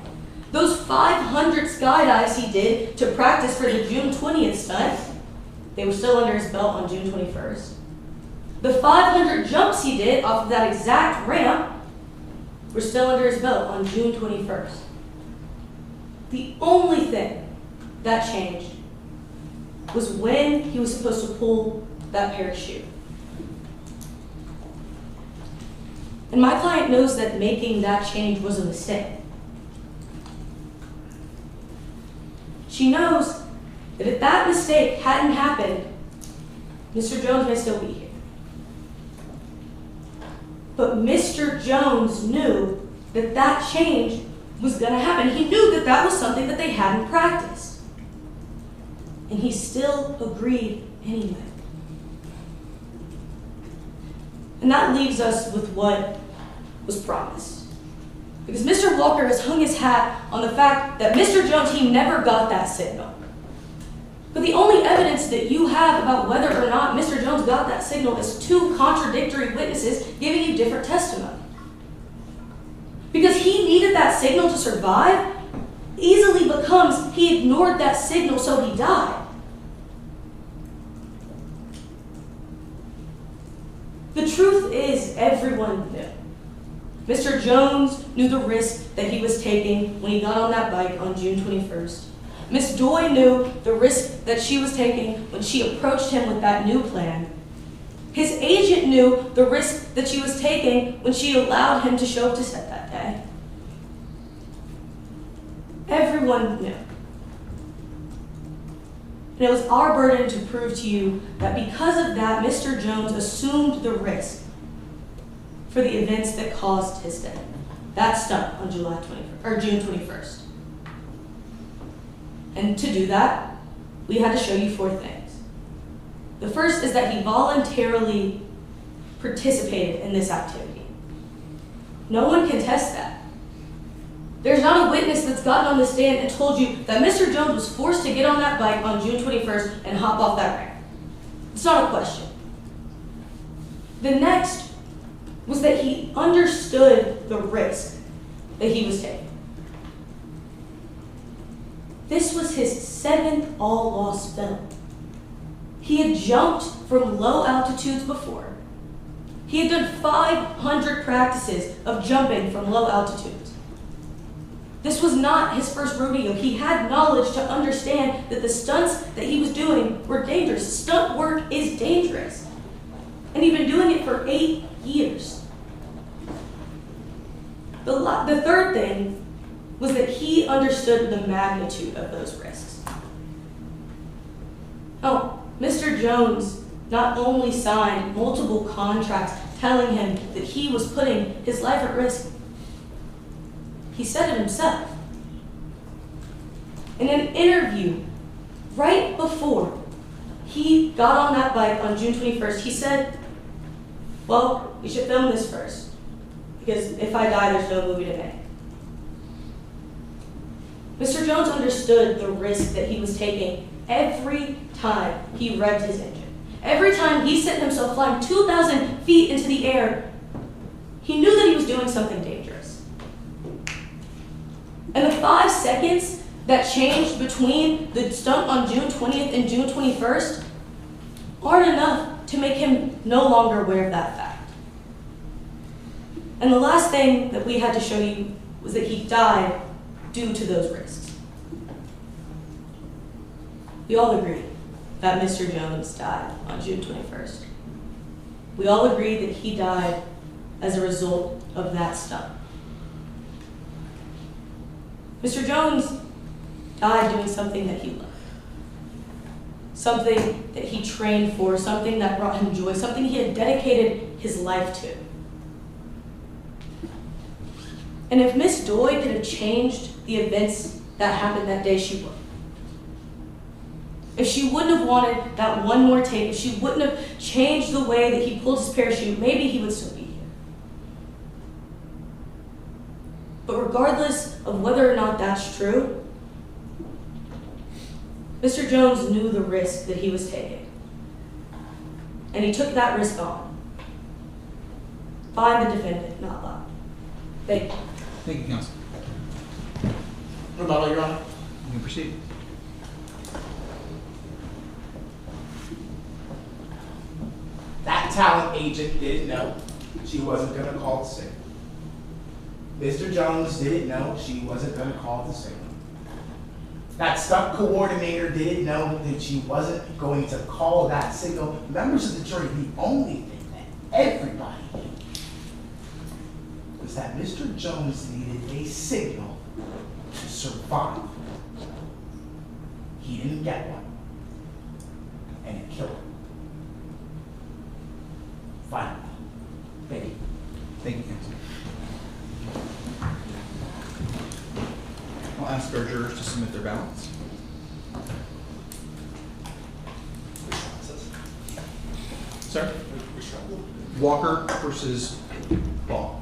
Those 500 skydives he did to practice for the June 20th stunt, they were still under his belt on June 21st. The 500 jumps he did off of that exact ramp were still under his belt on June 21st. The only thing that changed was when he was supposed to pull that parachute. And my client knows that making that change was a mistake. She knows that if that mistake hadn't happened, Mr. Jones may still be here. But Mr. Jones knew that that change was going to happen. He knew that that was something that they hadn't practiced. And he still agreed anyway. And that leaves us with what was promised. Because Mr. Walker has hung his hat on the fact that Mr. Jones, he never got that signal. But the only evidence that you have about whether or not Mr. Jones got that signal is 2 contradictory witnesses giving you different testimony. Because he needed that signal to survive, easily becomes he ignored that signal so he died. The truth is, everyone knew. Mr. Jones knew the risk that he was taking when he got on that bike on June 21st. Miss Doy knew the risk that she was taking when she approached him with that new plan. His agent knew the risk that she was taking when she allowed him to show up to set that day. Everyone knew. And it was our burden to prove to you that because of that, Mr. Jones assumed the risk for the events that caused his death. That stunt on June 21st. And to do that, we had to show you 4 things. The first is that he voluntarily participated in this activity. No one can test that. There's not a witness that's gotten on the stand and told you that Mr. Jones was forced to get on that bike on June 21st and hop off that ramp. It's not a question. The next was that he understood the risk that he was taking. This was his 7th all-loss film. He had jumped from low altitudes before. He had done 500 practices of jumping from low altitudes. This was not his first rodeo. He had knowledge to understand that the stunts that he was doing were dangerous. Stunt work is dangerous. And he'd been doing it for 8 years. The third thing was that he understood the magnitude of those risks. Oh, Mr. Jones not only signed multiple contracts telling him that he was putting his life at risk, he said it himself. In an interview right before he got on that bike on June 21st, he said, well, we should film this first, because if I die, there's no movie to make. Mr. Jones understood the risk that he was taking every time he revved his engine. Every time he sent himself flying 2,000 feet into the air, he knew that he was doing something dangerous. And the 5 seconds that changed between the stunt on June 20th and June 21st aren't enough to make him no longer aware of that fact. And the last thing that we had to show you was that he died due to those risks. We all agree that Mr. Jones died on June 21st. We all agree that he died as a result of that stunt. Mr. Jones died doing something that he loved. Something that he trained for, something that brought him joy, something he had dedicated his life to. And if Miss Doy could have changed the events that happened that day, she would. If she wouldn't have wanted that one more tape, if she wouldn't have changed the way that he pulled his parachute, maybe he would still be here. But regardless of whether or not that's true, Mr. Jones knew the risk that he was taking. And he took that risk on. Find the defendant, not lie. Thank you. Thank you, counsel. Rebuttal, Your Honor. You can proceed. That talent agent didn't know she wasn't going to call the signal. Mr. Jones didn't know she wasn't going to call the signal. That stunt coordinator didn't know that she wasn't going to call that signal. Members of the jury, the only thing that everybody knew was that Mr. Jones needed a signal to survive. He didn't get one, and it killed him. Finally. Thank you. Thank you, counsel. I'll ask our jurors to submit their ballots. Sir? Walker versus Baugh.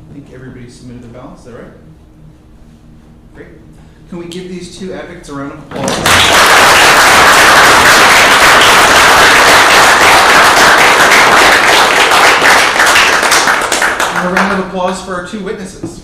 I think everybody submitted their ballots, is that right? Great. Can we give these two advocates a round of applause? And a round of applause for our two witnesses.